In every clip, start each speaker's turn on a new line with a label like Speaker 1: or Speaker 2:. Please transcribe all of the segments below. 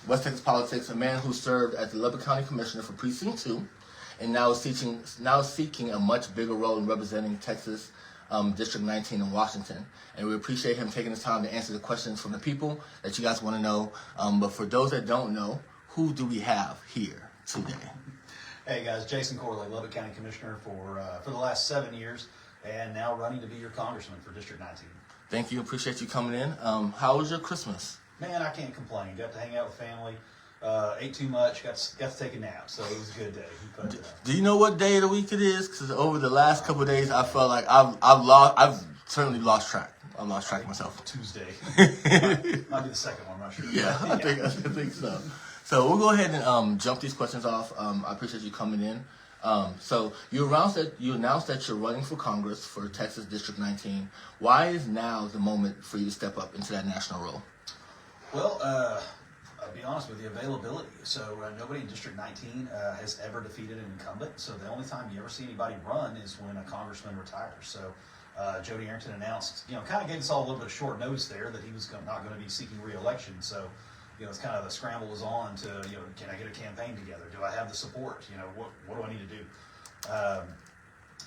Speaker 1: West Texas politics, a man who served as the Lubbock County Commissioner for Precinct 2 and now is seeking a much bigger role in representing Texas District 19 in Washington. And we appreciate him taking the time to answer the questions from the people that you guys want to know. But for those that don't know, who do we have here today?
Speaker 2: Hey guys, Jason Corley, Lubbock County Commissioner for the last 7 years, and now running to be your congressman for District 19.
Speaker 1: Thank you. Appreciate you coming in. How was your Christmas?
Speaker 2: Man, I can't complain. Got to hang out with family. Ate too much. Got to take a nap, so it was a good day. But,
Speaker 1: do you know what day of the week it is? Because over the last couple of days, I felt like I've certainly lost track. I've lost track of myself.
Speaker 2: Tuesday. Might be the second one. I'm not sure.
Speaker 1: Yeah, I think so. So we'll go ahead and jump these questions off. I appreciate you coming in. So you announced that you're running for Congress for Texas District 19. Why is now the moment for you to step up into that national role?
Speaker 2: Well, I'll be honest with you, availability. So nobody in District 19 has ever defeated an incumbent. So the only time you ever see anybody run is when a congressman retires. So Jody Arrington announced, kind of gave us all a little bit of short notice there that he was not going to be seeking re-election. So, it's kind of the scramble was on to, can I get a campaign together? Do I have the support? What do I need to do?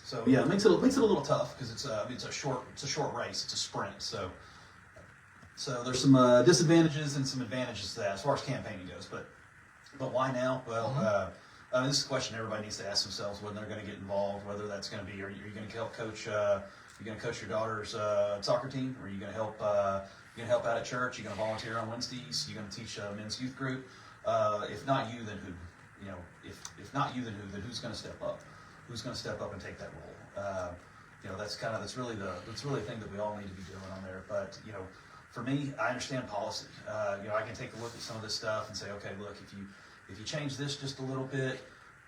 Speaker 2: So yeah, it makes it a little tough because it's a short race. It's a sprint. So there's some disadvantages and some advantages to that as far as campaigning goes. But why now? Well, this is a question everybody needs to ask themselves when they're going to get involved. Whether that's going to be, are you going to help coach? You're going to coach your daughter's soccer team? Or are you going to help? You're going to help out at church? You're going to volunteer on Wednesdays? You're going to teach a men's youth group? If not you, then who? If not you, then who? Then who's going to step up? Who's going to step up and take that role? That's really the thing that we all need to be doing on there. But for me, I understand policy. I can take a look at some of this stuff and say, okay, look, if you change this just a little bit,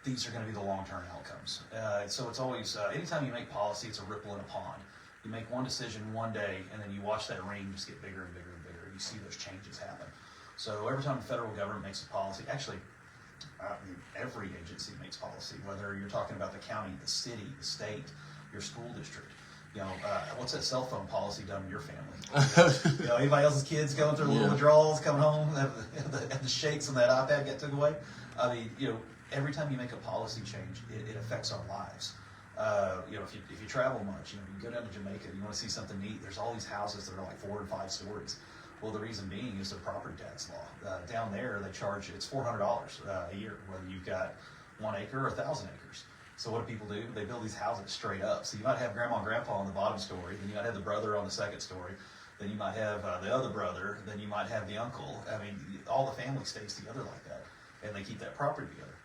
Speaker 2: these are going to be the long-term outcomes. So it's always, anytime you make policy, it's a ripple in a pond. You make one decision one day, and then you watch that ring just get bigger and bigger and bigger. You see those changes happen. So every time the federal government makes a policy, actually, every agency makes policy, whether you're talking about the county, the city, the state, your school district. What's that cell phone policy done in your family? Anybody else's kids going through little withdrawals, coming home, and the shakes on that iPad get took away? Every time you make a policy change, it affects our lives. If you travel much, you go down to Jamaica, you want to see something neat. There's all these houses that are like 4 and 5 stories. Well, the reason being is their property tax law. Down there, they charge it's $400 a year, whether you've got 1 acre or 1,000 acres. So what do people do? They build these houses straight up. So you might have grandma and grandpa on the bottom story, then you might have the brother on the second story, then you might have the other brother, then you might have the uncle. All the family stays together like that, and they keep that property together.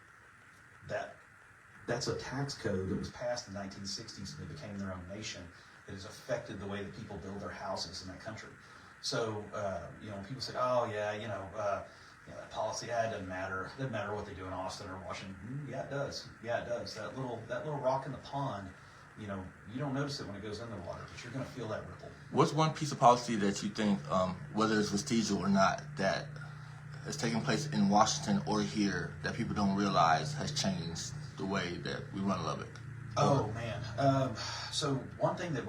Speaker 2: That's a tax code that was passed in the 1960s, and it became their own nation. It has affected the way that people build their houses in that country. So, when people say, "Oh, that policy, it doesn't matter. It doesn't matter what they do in Austin or Washington." Yeah, it does. Yeah, it does. That little rock in the pond, you don't notice it when it goes in the water, but you're going to feel that ripple.
Speaker 1: What's one piece of policy that you think, whether it's vestigial or not, that has taken place in Washington or here that people don't realize has changed the way that we run Lubbock?
Speaker 2: Oh, man. So one thing that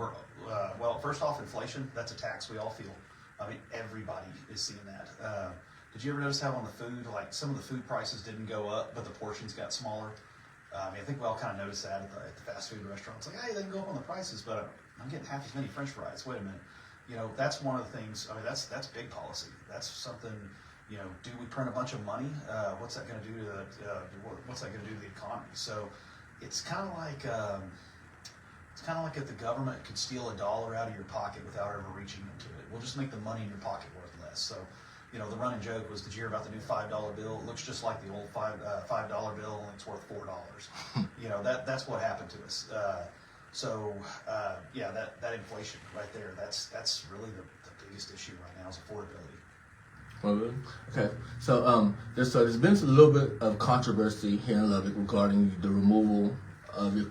Speaker 2: first off, inflation, that's a tax we all feel. Everybody is seeing that. Did you ever notice how on the food, like some of the food prices didn't go up, but the portions got smaller? I think we all kind of noticed that at the fast food restaurants. Like, hey, they can go up on the prices, but I'm getting half as many French fries. Wait a minute. That's one of the things. That's big policy. That's something. Do we print a bunch of money? What's that going to do to the economy? So it's kind of like if the government could steal $1 out of your pocket without ever reaching into it. We'll just make the money in your pocket worth less. So, the running joke was, did you hear about the new $5 bill? It looks just like the old $5 bill, and it's worth $4. That's what happened to us. That inflation right there, that's really the biggest issue right now is affordability.
Speaker 1: Well, okay. So there's been a little bit of controversy here in Lubbock regarding the removal of your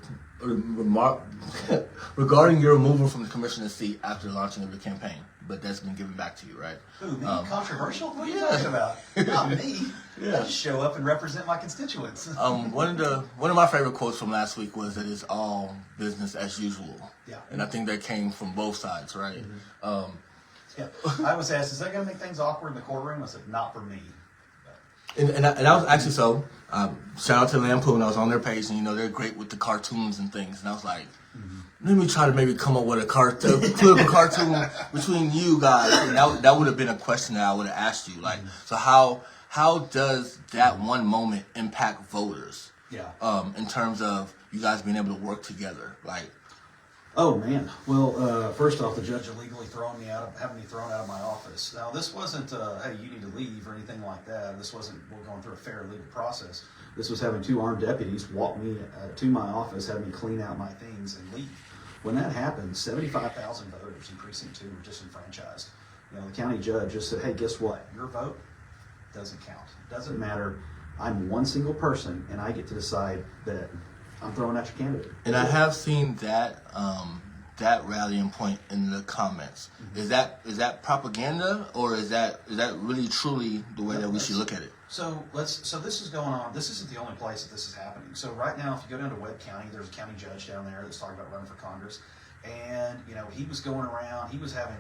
Speaker 1: regarding your removal from the commissioner's seat after the launching of your campaign. But that's been given back to you, right?
Speaker 2: Who, me? Controversial? What are you talking about? Not me. I just show up and represent my constituents.
Speaker 1: One of my favorite quotes from last week was that it's all business as usual.
Speaker 2: Yeah.
Speaker 1: And I think that came from both sides, right?
Speaker 2: Mm-hmm. I was asked, is that going to make things awkward in the courtroom? I said, not for me.
Speaker 1: And I was actually shout out to Lampoon. I was on their page, and they're great with the cartoons and things. And I was like, let me try to maybe come up with a political cartoon between you guys. And that would have been a question that I would have asked you. Like, so how does that one moment impact voters?
Speaker 2: Yeah.
Speaker 1: In terms of you guys being able to work together, like.
Speaker 2: Oh man. Well, first off, the judge illegally having me thrown out of my office. Now, this wasn't, hey, you need to leave or anything like that. This wasn't, we're going through a fair legal process. This was having 2 armed deputies walk me to my office, have me clean out my things and leave. When that happened, 75,000 voters in Precinct 2 were disenfranchised. The county judge just said, hey, guess what? Your vote doesn't count. It doesn't matter. I'm one single person, and I get to decide that I'm throwing out your candidate.
Speaker 1: And I have seen that that rallying point in the comments. Mm-hmm. Is that propaganda, or is that really truly the way that we should look at it?
Speaker 2: So this is going on. This isn't the only place that this is happening. So right now, if you go down to Webb County, there's a county judge down there that's talking about running for Congress. And, he was going around, he was having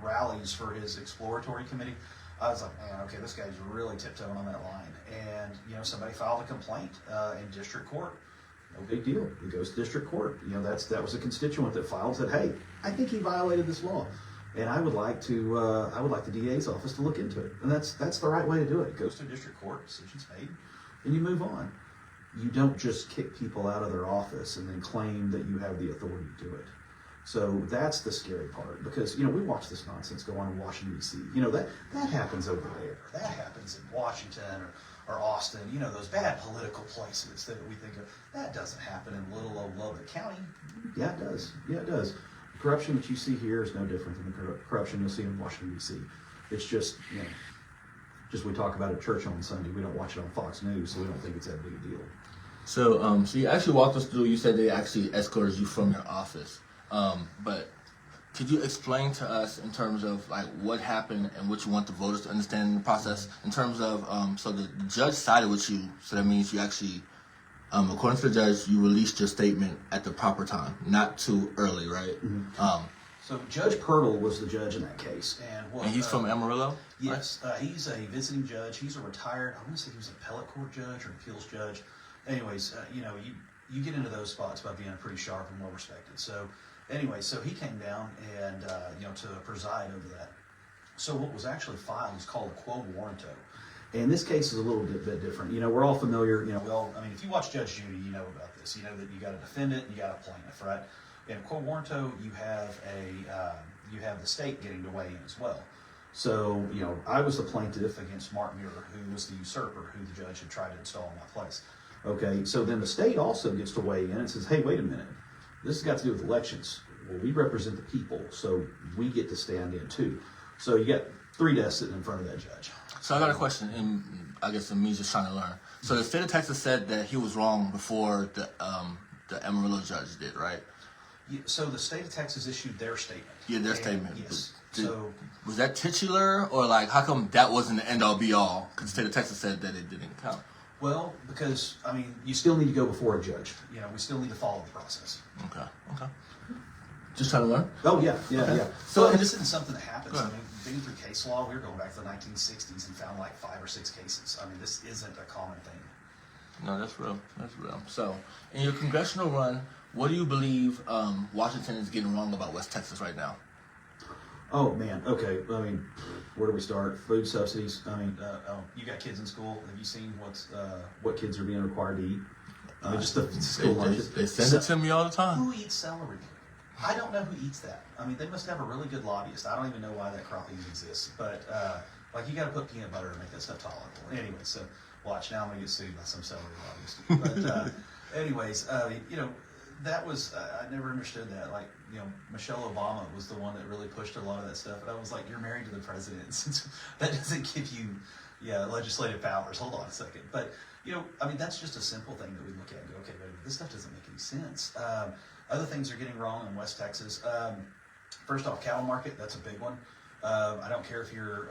Speaker 2: rallies for his exploratory committee. I was like, man, okay, this guy's really tiptoeing on that line. And, somebody filed a complaint in district court. No big deal. It goes to district court. That was a constituent that filed, said, hey, I think he violated this law. And I would like the DA's office to look into it. And that's the right way to do it. It goes to district court, decision's made, and you move on. You don't just kick people out of their office and then claim that you have the authority to do it. So that's the scary part, because, we watch this nonsense go on in Washington, D.C. That happens over there. That happens in Washington or Austin, those bad political places that we think of. That doesn't happen in little old Lubbock County. Yeah, it does. Yeah, it does. The corruption that you see here is no different than the corruption you'll see in Washington, D.C. It's just, just we talk about it at church on Sunday. We don't watch it on Fox News, so we don't think it's that big a deal.
Speaker 1: So, so you actually walked us through, you said they actually escorted you from your office. But could you explain to us in terms of what happened and what you want the voters to understand in the process in terms of, so the judge sided with you, so that means you actually, according to the judge, you released your statement at the proper time, not too early, right? Mm-hmm.
Speaker 2: So Judge Pirtle was the judge in that case.
Speaker 1: And he's from Amarillo?
Speaker 2: Yes, right? He's a visiting judge. He's a retired, I want to say he was an appellate court judge or appeals judge. Anyways, you get into those spots by being pretty sharp and well respected. So anyway, so he came down and, to preside over that. So what was actually filed is called a quo warranto. And this case is a little bit different. We're all familiar, if you watch Judge Judy, you know about this. You know that you got a defendant and you got a plaintiff, right? In quo warranto, you have the state getting to weigh in as well. So, I was the plaintiff against Mark Muir, who was the usurper who the judge had tried to install in my place. Okay, so then the state also gets to weigh in and says, hey, wait a minute. This has got to do with elections. Well, we represent the people, so we get to stand in too. So you got 3 desks sitting in front of that judge.
Speaker 1: So I got a question, and I guess me just trying to learn. So the state of Texas said that he was wrong before the Amarillo judge did, right?
Speaker 2: Yeah, so the state of Texas issued their statement.
Speaker 1: Yeah, their statement.
Speaker 2: Yes.
Speaker 1: Was that titular, or how come that wasn't the end-all be-all? Because the state of Texas said that it didn't count.
Speaker 2: Well, because, you still need to go before a judge. We still need to follow the process.
Speaker 1: Okay. Just trying to learn?
Speaker 2: Oh, yeah. So this isn't something that happens. Being through case law, we were going back to the 1960s and found 5 or 6 cases. This isn't a common thing.
Speaker 1: No, that's real. So, in your congressional run, what do you believe Washington is getting wrong about West Texas right now?
Speaker 2: Oh, man. Okay. Where do we start? Food subsidies. You got kids in school. Have you seen what kids are being required to eat? Just the school lunches.
Speaker 1: They send it to me all the time.
Speaker 2: Who eats celery? I don't know who eats that. They must have a really good lobbyist. I don't even know why that crop even exists. But, you got to put peanut butter to make that stuff tolerable. Anyway, so watch. Now I'm going to get sued by some celery lobbyist. But, anyways, that was, I never understood that. Michelle Obama was the one that really pushed a lot of that stuff. And I was like, you're married to the president. Since that doesn't give you, legislative powers. Hold on a second. But, that's just a simple thing that we look at and go, okay, wait a minute, this stuff doesn't make any sense. Other things are getting wrong in West Texas. First off, cattle market, that's a big one. I don't care if you're,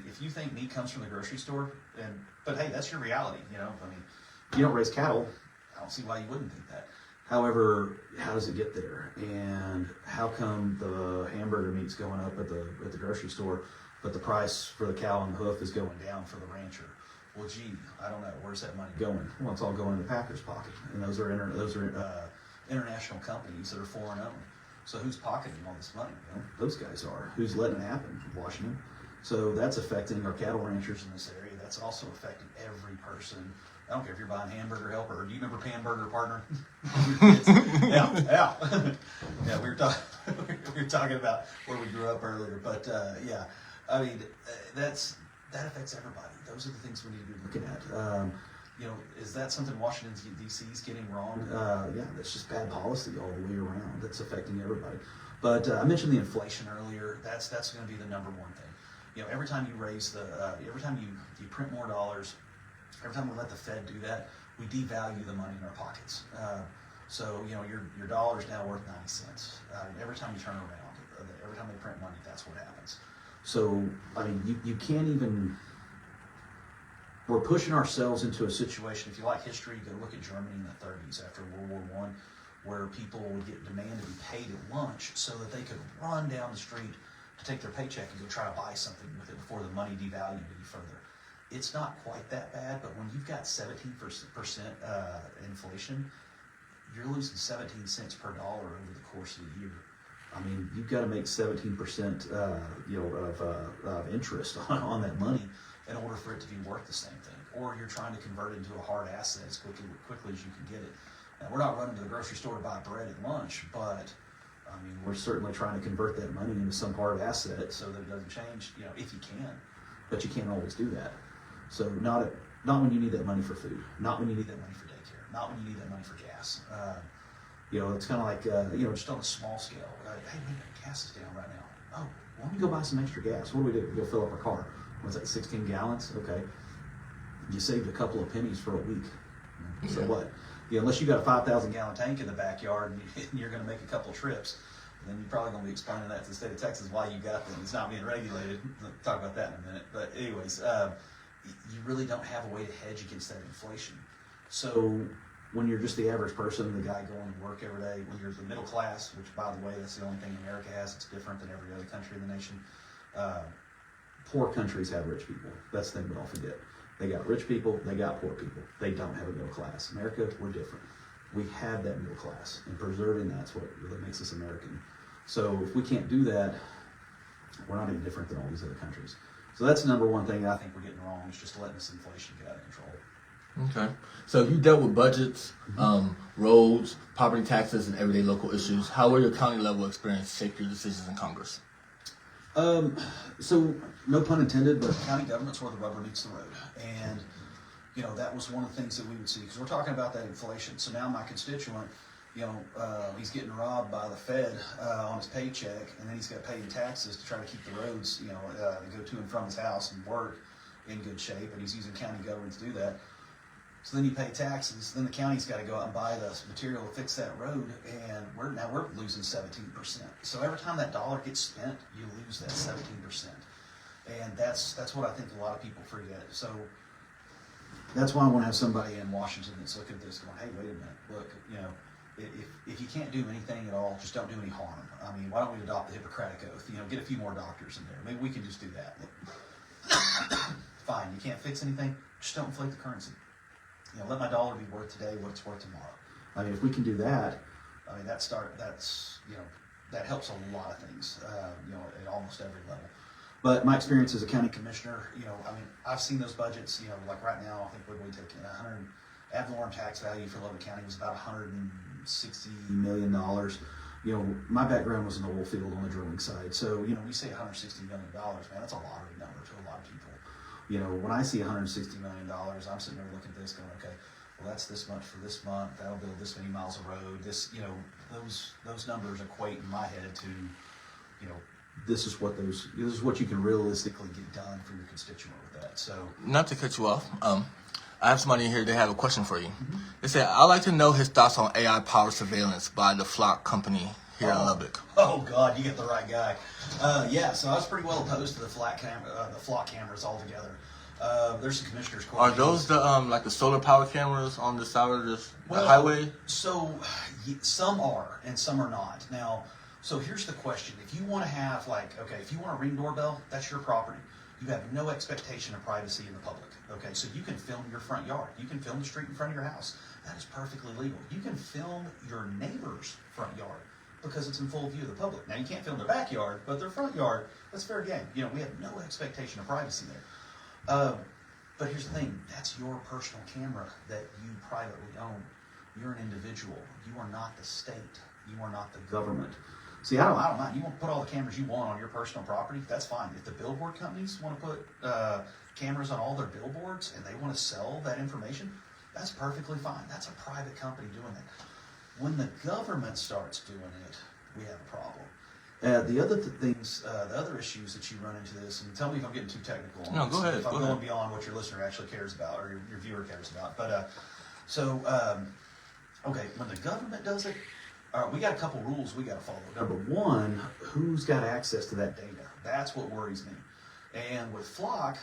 Speaker 2: if you think meat comes from the grocery store, but hey, that's your reality, you don't raise cattle. I don't see why you wouldn't think that. However, how does it get there? And how come the hamburger meat's going up at the grocery store but the price for the cow and the hoof is going down for the rancher. Well, gee, I don't know, where's that money going? Well, it's all going in the Packers' pocket, and those are international companies that are foreign owned. So who's pocketing all this money? Well, those guys are. Who's letting it happen? Washington. So that's affecting our cattle ranchers in this area. That's also affecting every person. I don't care if you're buying Hamburger Helper. Do you remember Panburger, partner? Yeah. Yeah, we were talking about where we grew up earlier. But yeah, I mean, that affects everybody. Those are the things we need to be looking at. You know, is that something Washington D.C. is getting wrong? Yeah, that's just bad policy all the way around. That's affecting everybody. But I mentioned the inflation earlier. That's going to be the number one thing. You know, every time you raise every time you print more dollars, every time we let the Fed do that, we devalue the money in our pockets. So you know, your dollar's now worth 90 cents. Every time you turn around, every time they print money, that's what happens. So I mean, you can't even. We're pushing ourselves into a situation. If you like history, you go look at Germany in the 30s after World War I, where people would get demand to be paid at lunch so that they could run down the street to take their paycheck and go try to buy something with it before the money devalued any further. It's not quite that bad, but when you've got 17% inflation, you're losing 17 cents per dollar over the course of the year. I mean, you've got to make 17% of interest on that money in order for it to be worth the same thing. Or you're trying to convert it into a hard asset as quickly as you can get it. Now, we're not running to the grocery store to buy bread at lunch, but I mean, we're certainly trying to convert that money into some hard asset so that it doesn't change, you know, if you can. But you can't always do that. So not when you need that money for food, not when you need that money for daycare, not when you need that money for gas. You know, it's kind of like, you know, just on a small scale. Hey, gas is down right now. Oh, why don't we go buy some extra gas? What do? We go fill up our car. What's that, 16 gallons? Okay. You saved a couple of pennies for a week. So what? Yeah, unless you got a 5,000 gallon tank in the backyard and you're going to make a couple trips, then you're probably going to be explaining that to the state of Texas why you got them. It's not being regulated. We'll talk about that in a minute. But anyways, you really don't have a way to hedge against that inflation. So when you're just the average person, the guy going to work every day, when you're the middle class, which by the way, that's the only thing America has, it's different than every other country in the nation. Poor countries have rich people. That's the thing we all forget. They got rich people, they got poor people. They don't have a middle class. America, we're different. We have that middle class, and preserving that's what really makes us American. So if we can't do that, we're not any different than all these other countries. So that's the number one thing I think we're getting wrong, is just letting this inflation get out of control.
Speaker 1: Okay. So you dealt with budgets, roads, property taxes, and everyday local issues. How will your county level experience shape your decisions in Congress?
Speaker 2: So no pun intended, but county government's where the rubber meets the road. And, you know, that was one of the things that we would see, because we're talking about that inflation. So now my constituent, you know, he's getting robbed by the Fed on his paycheck, and then he's got to pay in taxes to try to keep the roads, you know, that go to and from his house and work in good shape, and he's using county government to do that. So then you pay taxes, then the county's got to go out and buy the material to fix that road, and we're losing 17%. So every time that dollar gets spent, you lose that 17%. And that's what I think a lot of people forget. So that's why I want to have somebody in Washington that's looking at this going, hey, wait a minute, look, you know, if you can't do anything at all, just don't do any harm. I mean, why don't we adopt the Hippocratic Oath? You know, get a few more doctors in there. Maybe we can just do that. Fine, you can't fix anything, just don't inflate the currency. You know, let my dollar be worth today what it's worth tomorrow. I mean, if we can do that, I mean, that's you know, that helps a lot of things, you know, at almost every level. But my experience as a county commissioner, you know, I mean, I've seen those budgets, you know, like right now, I think what we take 100, ad valorem tax value for Lubbock County was about $160 million. You know, my background was in the oil field on the drilling side. So, you know, we say $160 million, man, that's a lottery number to a lot of people. You know, when I see $160 million, I'm sitting there looking at this going, okay, well, that's this much for this month. That'll build this many miles of road. This, you know, those numbers equate in my head to, you know, this is what you can realistically get done for your constituent with that. So,
Speaker 1: not to cut you off, I have somebody in here. They have a question for you. They say, I'd like to know his thoughts on AI-powered surveillance by the Flock company here in Lubbock.
Speaker 2: Oh God, you get the right guy. Yeah, so I was pretty well opposed to the Flock cameras altogether. There's some commissioners.
Speaker 1: Are those the like the solar power cameras on the side of the highway?
Speaker 2: So some are and some are not. Now, So here's the question. If you want to have if you want a Ring doorbell, that's your property. You have no expectation of privacy in the public. Okay, so you can film your front yard. You can film the street in front of your house. That is perfectly legal. You can film your neighbor's front yard because it's in full view of the public. Now, you can't film their backyard, but their front yard, that's fair game. We have no expectation of privacy there. But here's the thing. That's your personal camera that you privately own. You're an individual. You are not the state. You are not the government. See, I don't mind. You want to put all the cameras you want on your personal property, that's fine. If the billboard companies want to put cameras on all their billboards and they want to sell that information, that's perfectly fine. That's a private company doing it. When the government starts doing it, we have a problem. The other issues that you run into this, and tell me if I'm getting too technical on
Speaker 1: No,
Speaker 2: this,
Speaker 1: go ahead.
Speaker 2: if I'm going beyond what your listener actually cares about or your viewer cares about. But when the government does it, we got a couple rules we got to follow. Number one, who's got access to that data? That's what worries me. And with Flock,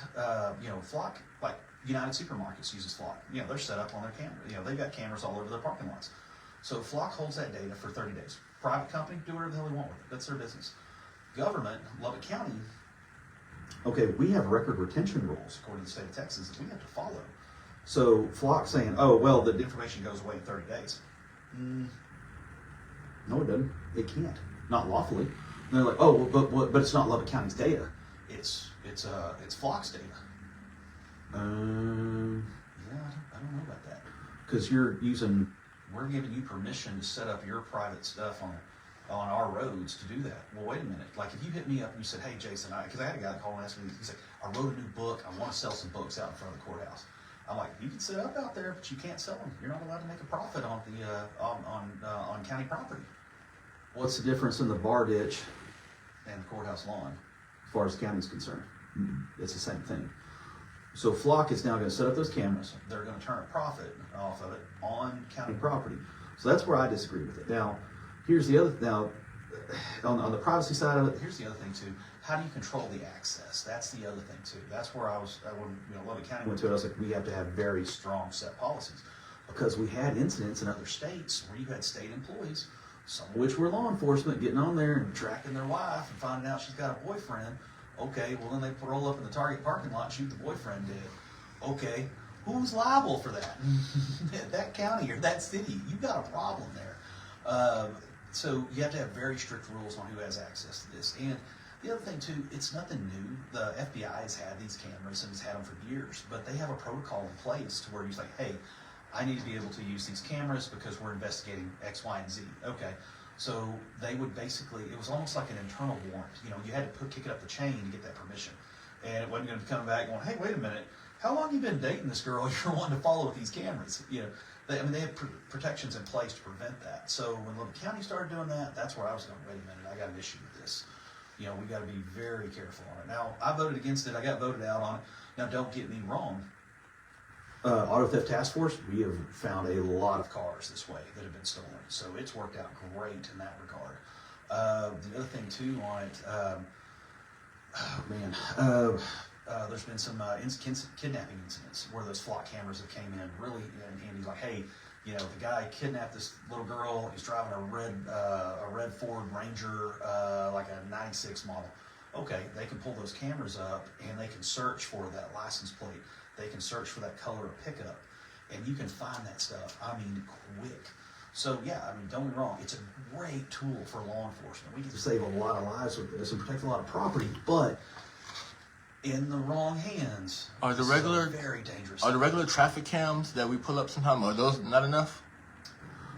Speaker 2: Flock, like United Supermarkets uses Flock. They're set up on their camera. They've got cameras all over their parking lots. So Flock holds that data for 30 days. Private company, do whatever the hell they want with it. That's their business. Government, Lubbock County, we have record retention rules, according to the state of Texas, that we have to follow. So Flock saying, the information goes away in 30 days. No, it doesn't. It can't. Not lawfully. And they're like, but it's not Lubbock County's data. It's Flock's data. I don't know about that. Because we're giving you permission to set up your private stuff on our roads to do that. Well, wait a minute. Like if you hit me up and you said, hey, Jason, because I had a guy call and ask me, he's like, I wrote a new book. I want to sell some books out in front of the courthouse. I'm like, you can set up out there, but you can't sell them. You're not allowed to make a profit on on county property. What's the difference in the bar ditch and the courthouse lawn, as far as the county's concerned? It's the same thing. So Flock is now going to set up those cameras. They're going to turn a profit off of it on county property. So that's where I disagree with it. Now, here's the other. Now, on the privacy side of it, here's the other thing too. How do you control the access? That's the other thing too. That's where when Lubbock County went to it, I was like, we have to have very strong set policies because we had incidents in other states where you had state employees, some of which were law enforcement, getting on there and tracking their wife and finding out she's got a boyfriend. Okay, well then they roll up in the Target parking lot and shoot the boyfriend dead. Okay, who's liable for that? That county or that city? You've got a problem there. So you have to have very strict rules on who has access to this. And the other thing too, it's nothing new. The FBI has had these cameras and has had them for years, but they have a protocol in place to where you're like, hey, I need to be able to use these cameras because we're investigating X, Y, and Z. Okay. So they would basically, it was almost like an internal warrant. You had to kick it up the chain to get that permission. And it wasn't going to come back going, hey, wait a minute, how long have you been dating this girl you're wanting to follow with these cameras? They have protections in place to prevent that. So when Lubbock County started doing that, that's where I was going, wait a minute, I got an issue with this. We got to be very careful on it. Now, I voted against it. I got voted out on it. Now, don't get me wrong. Auto Theft Task Force, we have found a lot of cars this way that have been stolen. So it's worked out great in that regard. The other thing, too, on it, there's been some kidnapping incidents where those Flock cameras have came in really in handy. Like, hey, the guy kidnapped this little girl. He's driving a red Ford Ranger, like a 96 model. Okay, they can pull those cameras up and they can search for that license plate. They can search for that color of pickup, and you can find that stuff, quick. So, don't get me wrong, it's a great tool for law enforcement. We can save a lot of lives with this and protect a lot of property, but in the wrong hands,
Speaker 1: Are the
Speaker 2: very dangerous.
Speaker 1: Are the regular traffic cams that we pull up sometimes, are those not enough?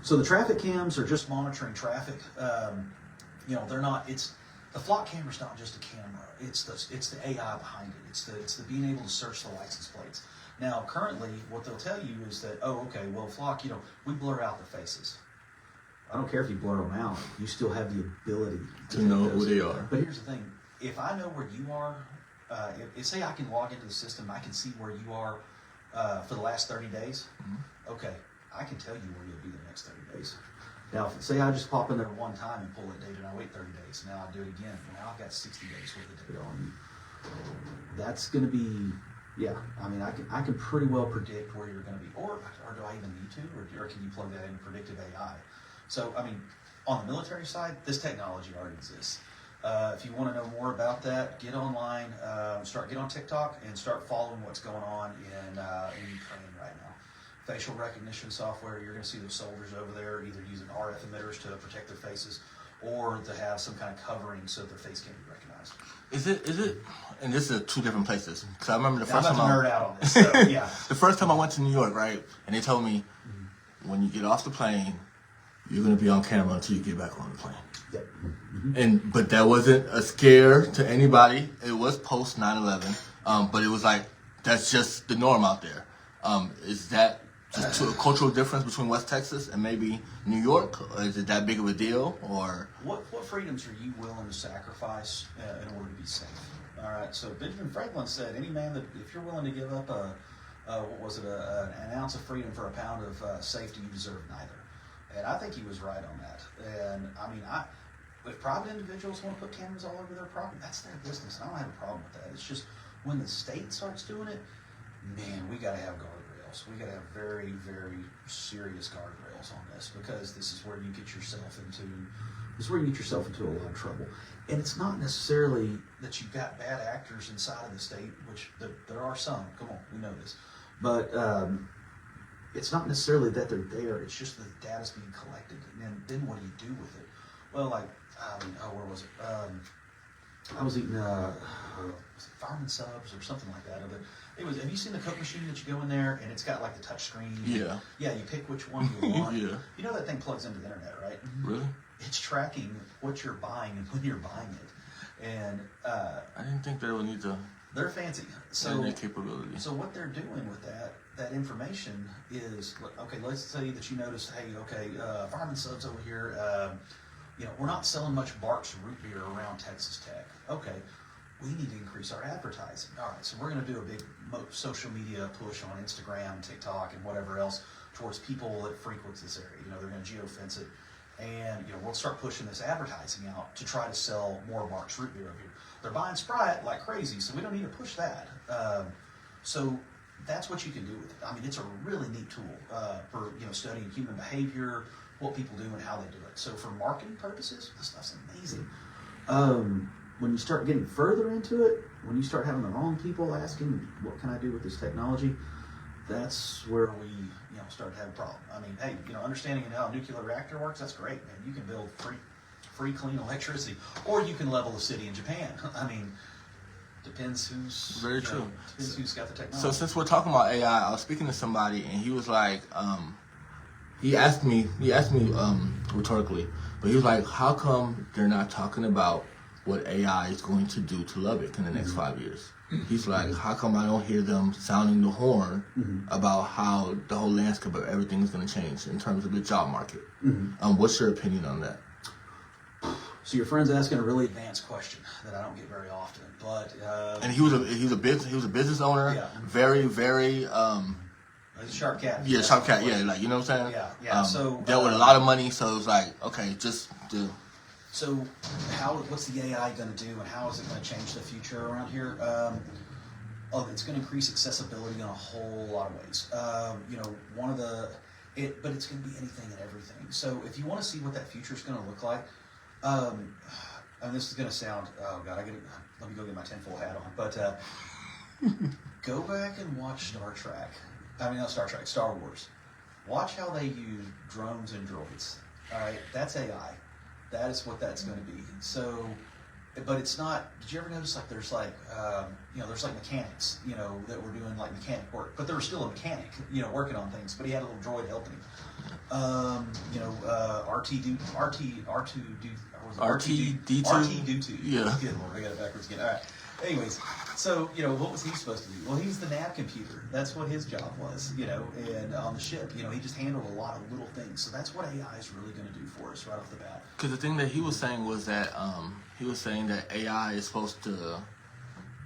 Speaker 2: So the traffic cams are just monitoring traffic. They're not. The Flock camera's not just a camera. It's the AI behind it. It's the being able to search the license plates. Now, currently, what they'll tell you is that, Flock, we blur out the faces. I don't care if you blur them out. You still have the ability
Speaker 1: to know who they are.
Speaker 2: But here's the thing: if I know where you are, if say I can log into the system, I can see where you are for the last 30 days. Mm-hmm. Okay, I can tell you where you'll be the next 30 days. Now, say I just pop in there one time and pull that data, and I wait 30 days. Now I do it again. Now I've got 60 days worth of data on you. That's going to be, I can pretty well predict where you're going to be. Or do I even need to? Or can you plug that into predictive AI? So, on the military side, this technology already exists. If you want to know more about that, get online, get on TikTok and start following what's going on in Ukraine right now. Facial recognition software, you're going to see those soldiers over there either using RF emitters to protect their faces or to have some kind of covering so their face can't be recognized.
Speaker 1: Is it, and this is two different places, because I remember the first
Speaker 2: I'm
Speaker 1: time
Speaker 2: about to nerd out on this, so yeah.
Speaker 1: The first time I went to New York, right, and they told me, when you get off the plane, you're going to be on camera until you get back on the plane.
Speaker 2: Yep.
Speaker 1: But that wasn't a scare to anybody. It was post 9/11, but it was like, that's just the norm out there. Is that just a cultural difference between West Texas and maybe New York? Or is it that big of a deal? Or
Speaker 2: what freedoms are you willing to sacrifice in order to be safe? All right. So Benjamin Franklin said, any man that if you're willing to give up an ounce of freedom for a pound of safety, you deserve neither. And I think he was right on that. And I mean, if private individuals want to put cameras all over their property, that's their business. I don't have a problem with that. It's just when the state starts doing it, man, we got to have guardrails. We got to have very, very serious guardrails on this, because this is where you get yourself into a lot of trouble. And it's not necessarily that you've got bad actors inside of the state, which there are some. Come on, we know this, but it's not necessarily that they're there. It's just that the data's being collected, and then what do you do with it? Well, like, where was it? I was eating was it Fireman Subs or something like that. It was. Have you seen the Coke machine that you go in there and it's got like the touch screen?
Speaker 1: Yeah.
Speaker 2: Yeah, you pick which one you want.
Speaker 1: Yeah.
Speaker 2: You know that thing plugs into the internet, right?
Speaker 1: Really?
Speaker 2: It's tracking what you're buying and when you're buying it. And
Speaker 1: I didn't think they would need to.
Speaker 2: They're fancy. So
Speaker 1: that capability.
Speaker 2: So what they're doing with that information is, okay, let's say that you notice, hey, okay, Fireman Subs over here, we're not selling much Bart's root beer around Texas Tech. Okay, we need to increase our advertising. All right, so we're going to do a big social media push on Instagram, TikTok, and whatever else towards people that frequent this area. They're going to geofence it. And, we'll start pushing this advertising out to try to sell more Bart's root beer over here. They're buying Sprite like crazy, so we don't need to push that. So that's what you can do with it. I mean, it's a really neat tool for, studying human behavior, what people do and how they do it. So for marketing purposes, this stuff's amazing. When you start getting further into it, when you start having the wrong people asking, what can I do with this technology? That's where we, start to have a problem. I mean, hey, understanding how a nuclear reactor works, that's great, man. You can build free, clean electricity, or you can level a city in Japan. I mean, depends who's
Speaker 1: very true.
Speaker 2: Depends who's got the technology.
Speaker 1: So since we're talking about AI, I was speaking to somebody and he was like, he asked me rhetorically, but he was like, how come they're not talking about what AI is going to do to Lubbock in the next 5 years? He's like, how come I don't hear them sounding the horn about how the whole landscape of everything is going to change in terms of the job market? What's your opinion on that?
Speaker 2: So your friend's asking a really advanced question that I don't get very often, but
Speaker 1: and he was a business owner,
Speaker 2: yeah.
Speaker 1: very, very
Speaker 2: he's a sharp cat.
Speaker 1: yeah, sharp cat, yeah, like, you know what I'm saying?
Speaker 2: Yeah. So
Speaker 1: dealt with a lot of money, so it was like, okay, just do.
Speaker 2: So what's the AI going to do, and how is it going to change the future around here? It's going to increase accessibility in a whole lot of ways. But it's going to be anything and everything. So if you want to see what that future is going to look like, and this is going to sound, oh God, let me go get my tinfoil hat on. But go back and watch Star Wars. Watch how they use drones and droids. All right, that's AI. That is what that's going to be. So, but it's not. Did you ever notice there's there's mechanics, that were doing mechanic work, but there was still a mechanic, working on things. But he had a little droid helping him. R2D2.
Speaker 1: Yeah.
Speaker 2: Good Lord, I got it backwards again. All right. Anyways, so what was he supposed to do? Well, he was the nav computer. That's what his job was, and on the ship, he just handled a lot of little things. So that's what AI is really going to do for us right off the bat.
Speaker 1: Because the thing that he was saying was that AI is supposed to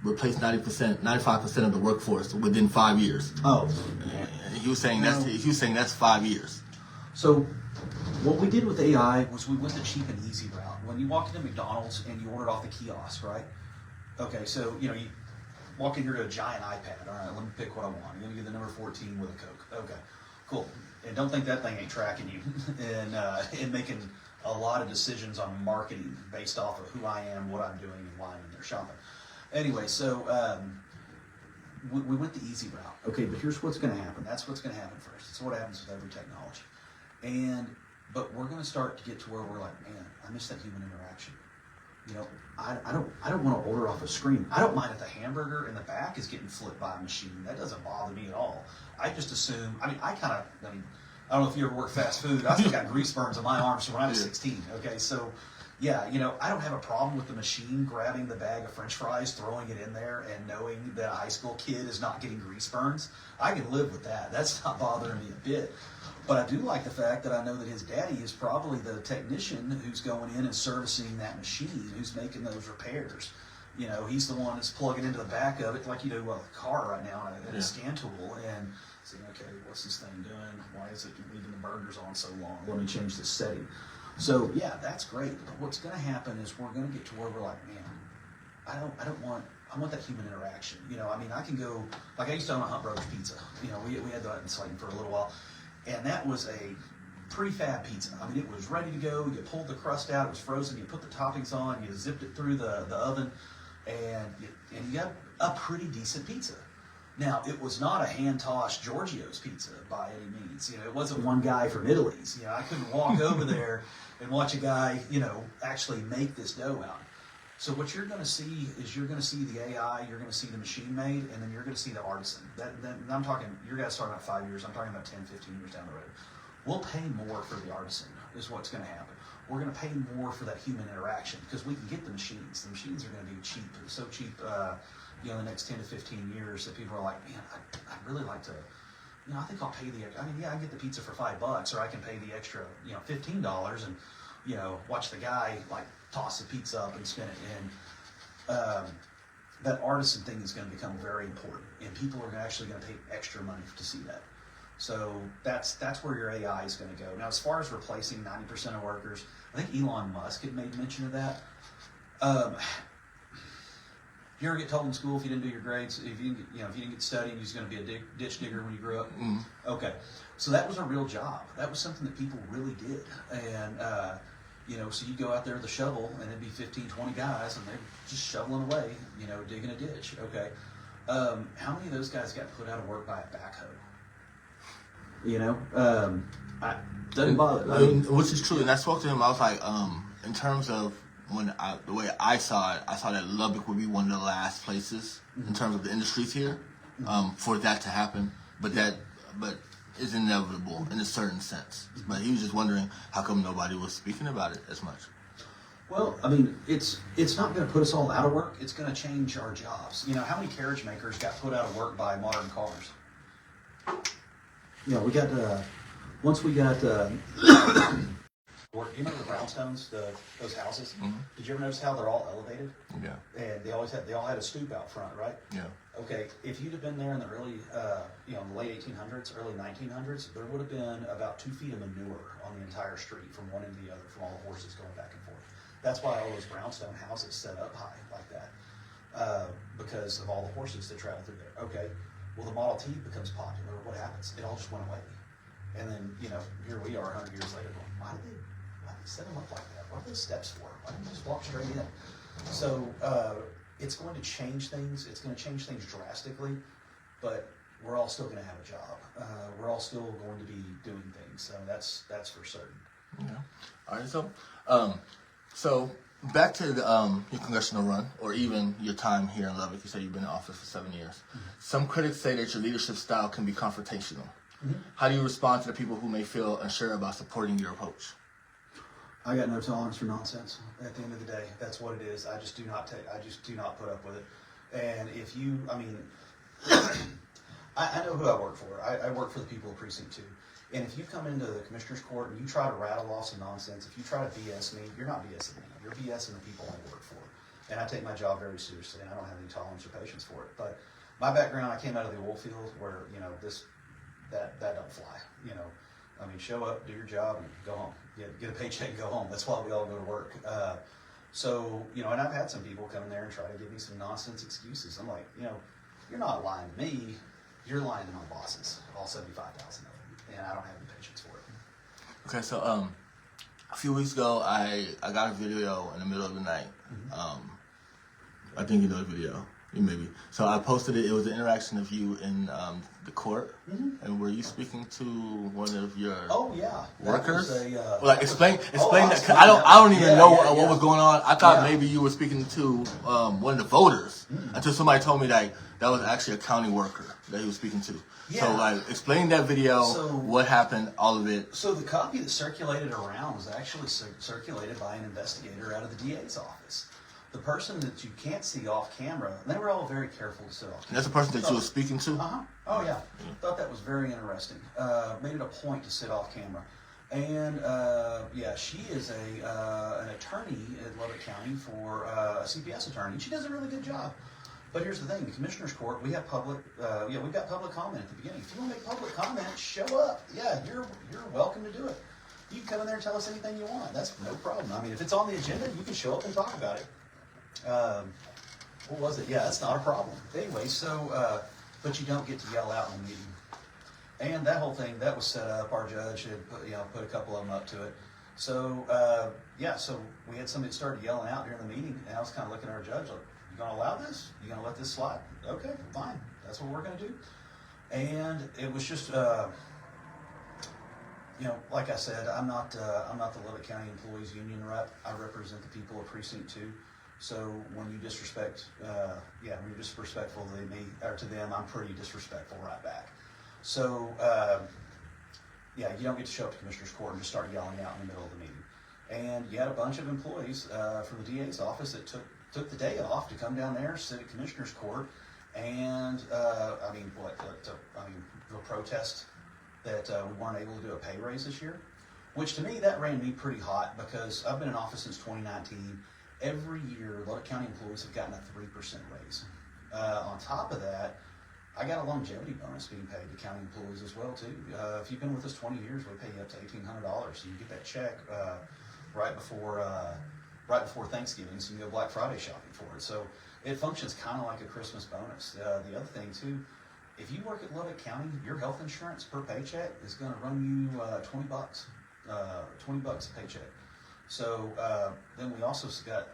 Speaker 1: replace 95% of the workforce within 5 years.
Speaker 2: Oh,
Speaker 1: and he was saying that's 5 years.
Speaker 2: So what we did with AI was we went the cheap and easy route. When you walk into McDonald's and you ordered off the kiosk, right? Okay, so you walk in here to a giant iPad. All right, let me pick what I want. I'm gonna get the number 14 with a Coke. Okay, cool. And don't think that thing ain't tracking you and making a lot of decisions on marketing based off of who I am, what I'm doing, and why I'm in there shopping. Anyway, so we went the easy route. Okay, but here's what's going to happen. That's what's going to happen first. It's what happens with every technology. But we're going to start to get to where we're like, man, I miss that human interaction. You know, I don't want to order off a screen. I don't mind if the hamburger in the back is getting flipped by a machine. That doesn't bother me at all. I just assume. I don't know if you ever work fast food. I still got grease burns on my arms from when I was 16. Okay, so yeah, you know, I don't have a problem with the machine grabbing the bag of French fries, throwing it in there, and knowing that a high school kid is not getting grease burns. I can live with that. That's not bothering me a bit. But I do like the fact that I know that his daddy is probably the technician who's going in and servicing that machine, who's making those repairs. You know, he's the one that's plugging into the back of it, like you do with a car right now, in a scan tool, and saying, okay, what's this thing doing? Why is it leaving the burners on so long? Let me change the setting. So yeah, that's great. But what's going to happen is we're going to get to where we're like, man, I want that human interaction. You know, I mean, I can go, like I used to own a Hunt Brothers Pizza. You know, we had that in Slayton for a little while. And that was a prefab pizza. I mean, it was ready to go. You pulled the crust out. It was frozen. You put the toppings on. You zipped it through the oven. And you got a pretty decent pizza. Now, it was not a hand-tossed Giorgio's pizza by any means. You know, it wasn't one guy from Italy's. You know, I couldn't walk over there and watch a guy, you know, actually make this dough out. So what you're going to see is you're going to see the AI, you're going to see the machine made, and then you're going to see the artisan. I'm talking, your guys talking about 5 years, I'm talking about 10, 15 years down the road. We'll pay more for the artisan is what's going to happen. We're going to pay more for that human interaction because we can get the machines. The machines are going to be cheap, so cheap, you know, the next 10 to 15 years that people are like, man, I'd really like to, you know, I think I'll pay I can get the pizza for $5, or I can pay the extra, you know, $15 and, you know, watch the guy like toss the pizza up and spin it. And that artisan thing is going to become very important, and people are actually going to pay extra money to see that. So that's where your AI is going to go. Now, as far as replacing 90% of workers, I think Elon Musk had made mention of that. You ever get told in school if you didn't do your grades, if you didn't get studying, you're going to be a ditch digger when you grow up? Mm-hmm. Okay, so that was a real job. That was something that people really did, and you know, so you go out there with a shovel, and it'd be 15, 20 guys, and they're just shoveling away, you know, digging a ditch. Okay, how many of those guys got put out of work by a backhoe? You know, doesn't bother.
Speaker 1: Which is true, and I spoke to him. I was like, in terms of the way I saw it, I saw that Lubbock would be one of the last places in terms of the industries here for that to happen. But it's inevitable in a certain sense. But he was just wondering how come nobody was speaking about it as much.
Speaker 2: Well, I mean, it's not going to put us all out of work. It's going to change our jobs. You know, how many carriage makers got put out of work by modern cars? Yeah, we got once we got. You remember the brownstones, those houses? Mm-hmm. Did you ever notice how they're all elevated?
Speaker 1: Yeah.
Speaker 2: And they all had a stoop out front, right? Yeah. Okay, if you'd have been there in the early, in the late 1800s, early 1900s, there would have been about 2 feet of manure on the entire street from one end to the other, from all the horses going back and forth. That's why all those brownstone houses set up high like that, because of all the horses that travel through there. Okay, well, the Model T becomes popular. What happens? It all just went away. And then, you know, here we are 100 years later going, why did they set them up like that? What are those steps for? Why didn't you just walk straight in? So it's going to change things. It's going to change things drastically, but we're all still going to have a job. We're all still going to be doing things. So that's for certain.
Speaker 1: Yeah. All right. So back to your congressional run, or even your time here in Lubbock. You said you've been in office for 7 years. Mm-hmm. Some critics say that your leadership style can be confrontational. Mm-hmm. How do you respond to the people who may feel unsure about supporting your approach?
Speaker 2: I got no tolerance for nonsense. At the end of the day, that's what it is. I just do not put up with it. And if you, I mean, I know who I work for. I work for the people of Precinct 2. And if you come into the Commissioner's Court and you try to rattle off some nonsense, if you try to BS me, you're not BSing me. You're BSing the people I work for. And I take my job very seriously, and I don't have any tolerance or patience for it. But my background, I came out of the oil field where, you know, that don't fly, you know. I mean, show up, do your job, and go home. Get a paycheck and go home. That's why we all go to work. So, you know, and I've had some people come in there and try to give me some nonsense excuses. I'm like, you know, you're not lying to me. You're lying to my bosses, all 75,000 of them, and I don't have any patience for it.
Speaker 1: Okay, so a few weeks ago, I got a video in the middle of the night. I think you know the video. Maybe. So I posted it. It was an interaction of you in the court, and were you speaking to one of your workers? Explain that. 'Cause I don't even know what was going on. I thought maybe you were speaking to one of the voters until somebody told me that was actually a county worker that he was speaking to.
Speaker 2: Yeah.
Speaker 1: So explain that video. What happened? All of it.
Speaker 2: So the copy that circulated around was actually circulated by an investigator out of the DA's office. The person that you can't see off camera, and they were all very careful to sit off camera.
Speaker 1: And that's the person that you were speaking to?
Speaker 2: Oh, yeah. Thought that was very interesting. Made it a point to sit off camera. And, she is an attorney at Lubbock County for a CPS attorney. She does a really good job. But here's the thing, the Commissioner's Court, we have we've got public comment at the beginning. If you want to make public comment, show up. Yeah, you're welcome to do it. You can come in there and tell us anything you want. That's no problem. I mean, if it's on the agenda, you can show up and talk about it. What was it? Yeah, that's not a problem. Anyway, but you don't get to yell out in the meeting. And that whole thing, that was set up. Our judge had put a couple of them up to it. So, so we had somebody that started yelling out during the meeting, and I was kind of looking at our judge like, you gonna allow this? You gonna let this slide? Okay, fine. That's what we're gonna do. And it was just, like I said, I'm not the Lubbock County Employees Union rep. I represent the people of Precinct 2. So when you disrespect, when you're disrespectful to me or to them, I'm pretty disrespectful right back. So you don't get to show up to Commissioner's Court and just start yelling out in the middle of the meeting. And you had a bunch of employees from the DA's office that took the day off to come down there, sit at Commissioner's Court, and the protest that we weren't able to do a pay raise this year, which to me that ran me pretty hot because I've been in office since 2019. Every year, Lubbock County employees have gotten a 3% raise. On top of that, I got a longevity bonus being paid to county employees as well too. If you've been with us 20 years, we pay you up to $1,800. So you get that check right before Thanksgiving, so you can go Black Friday shopping for it. So it functions kind of like a Christmas bonus. The other thing too, if you work at Lubbock County, your health insurance per paycheck is going to run you $20, $20 a paycheck. So then we also got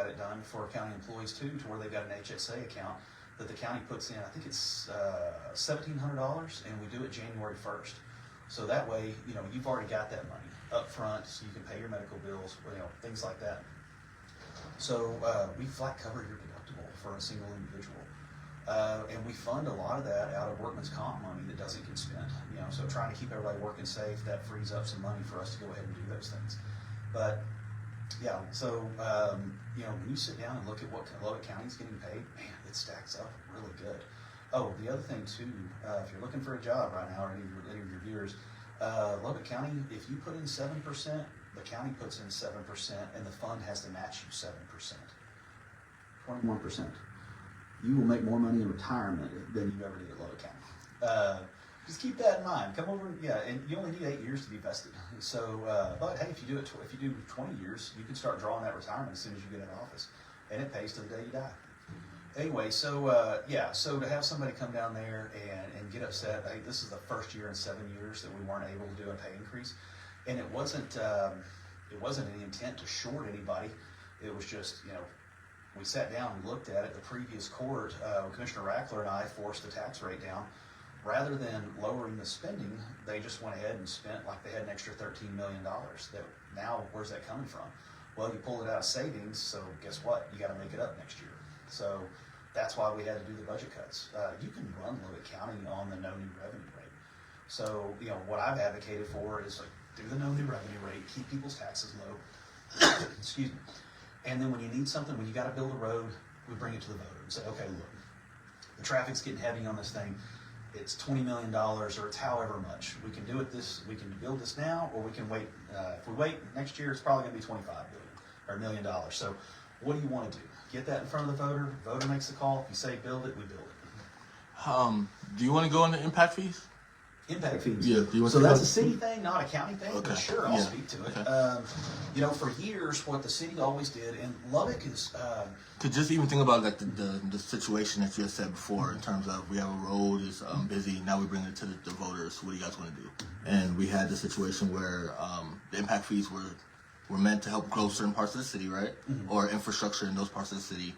Speaker 2: it done for county employees too, to where they've got an HSA account that the county puts in. I think it's $1,700, and we do it January 1st. So that way, you've already got that money up front, so you can pay your medical bills, things like that. So we flat cover your deductible for a single individual. And we fund a lot of that out of workman's comp money that doesn't get spent. So trying to keep everybody working safe, that frees up some money for us to go ahead and do those things. But when you sit down and look at what Lubbock County's getting paid, man, it stacks up really good. Oh, the other thing too, if you're looking for a job right now, or any of your viewers, Lubbock County, if you put in 7%, the county puts in 7%, and the fund has to match you 7%. 21%. You will make more money in retirement than you ever did at Lubbock County. Just keep that in mind. Come over, and you only need 8 years to be vested. So, but hey, if you do 20 years, you can start drawing that retirement as soon as you get in office, and it pays to the day you die. Anyway, so to have somebody come down there and get upset, hey, this is the first year in 7 years that we weren't able to do a pay increase, and it wasn't any intent to short anybody. It was just, we sat down and looked at it. The previous court, Commissioner Rackler and I forced the tax rate down. Rather than lowering the spending, they just went ahead and spent like they had an extra $13 million. Now, where's that coming from? Well, you pulled it out of savings, so guess what? You got to make it up next year. So that's why we had to do the budget cuts. You can run Lubbock County on the no new revenue rate. So, what I've advocated for is do the no new revenue rate, keep people's taxes low. Excuse me. And then when you need something, when you got to build a road, we bring it to the voter and say, okay, look, the traffic's getting heavy on this thing. It's $20 million, or it's however much. We can do it we can build this now, or we can wait. If we wait next year, it's probably going to be $25 billion or $1 million. So what do you want to do? Get that in front of the voter. Voter makes the call. If you say build it, we build it.
Speaker 1: Do you want to go into impact fees?
Speaker 2: Impact fees.
Speaker 1: Yeah.
Speaker 2: So that's a city thing, not a county thing.
Speaker 1: Okay.
Speaker 2: But sure, I'll speak to it. Okay. For years, what the city always did, and Lubbock is.
Speaker 1: To just even think about the situation that you had said before, in terms of we have a road is busy. Now we bring it to the voters. What do you guys want to do? And we had the situation where the impact fees were were meant to help grow certain parts of the city, right?
Speaker 2: Mm-hmm.
Speaker 1: Or infrastructure in those parts of the city.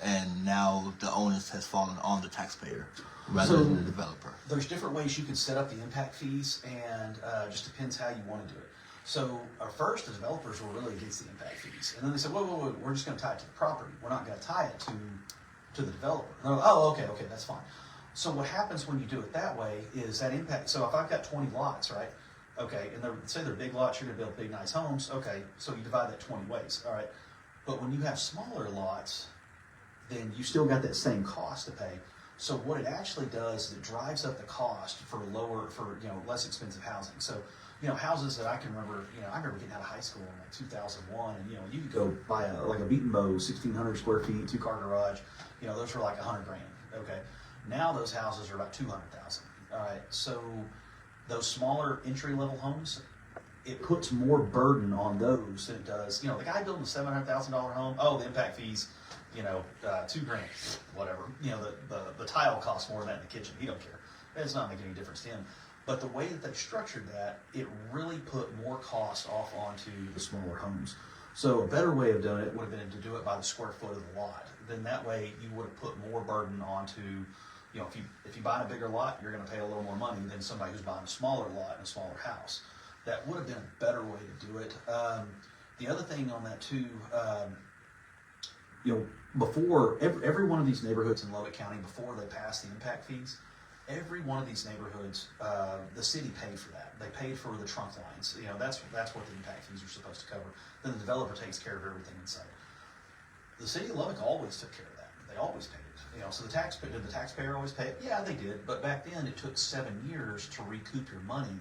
Speaker 1: And now the onus has fallen on the taxpayer rather than the developer.
Speaker 2: There's different ways you can set up the impact fees, and just depends how you want to do it. So at first, the developers were really against the impact fees, and then they said, "Whoa, we're just going to tie it to the property. We're not going to tie it to the developer." And they're like, "Oh, okay, that's fine." So what happens when you do it that way is that impact. So if I've got 20 lots, right? Okay, and say they're big lots, you're going to build big, nice homes. Okay, so you divide that 20 ways, all right. But when you have smaller lots, then you still got that same cost to pay. So what it actually does is it drives up the cost for less expensive housing. So, houses that I can remember, I remember getting out of high school in like 2001, and you could go buy a beat and bow, 1,600 square feet, 2-car garage. Those were like $100,000. Okay, now those houses are about $200,000. All right, so those smaller entry level homes, it puts more burden on those than it does. The guy building a $700,000 home, the impact fees, $2,000, whatever. The tile costs more than that in the kitchen. He don't care. It's not making any difference to him. But the way that they structured that, it really put more cost off onto the smaller homes. So a better way of doing it would have been to do it by the square foot of the lot. Then that way you would have put more burden onto, if you buy a bigger lot, you're going to pay a little more money than somebody who's buying a smaller lot in a smaller house. That would have been a better way to do it. The other thing on that too, before every one of these neighborhoods in Lubbock County, before they passed the impact fees, every one of these neighborhoods, the city paid for that. They paid for the trunk lines. That's what the impact fees are supposed to cover. Then the developer takes care of everything inside. The city of Lubbock always took care of that. They always paid it. So did the taxpayer always pay it? Yeah, they did. But back then, it took 7 years to recoup your money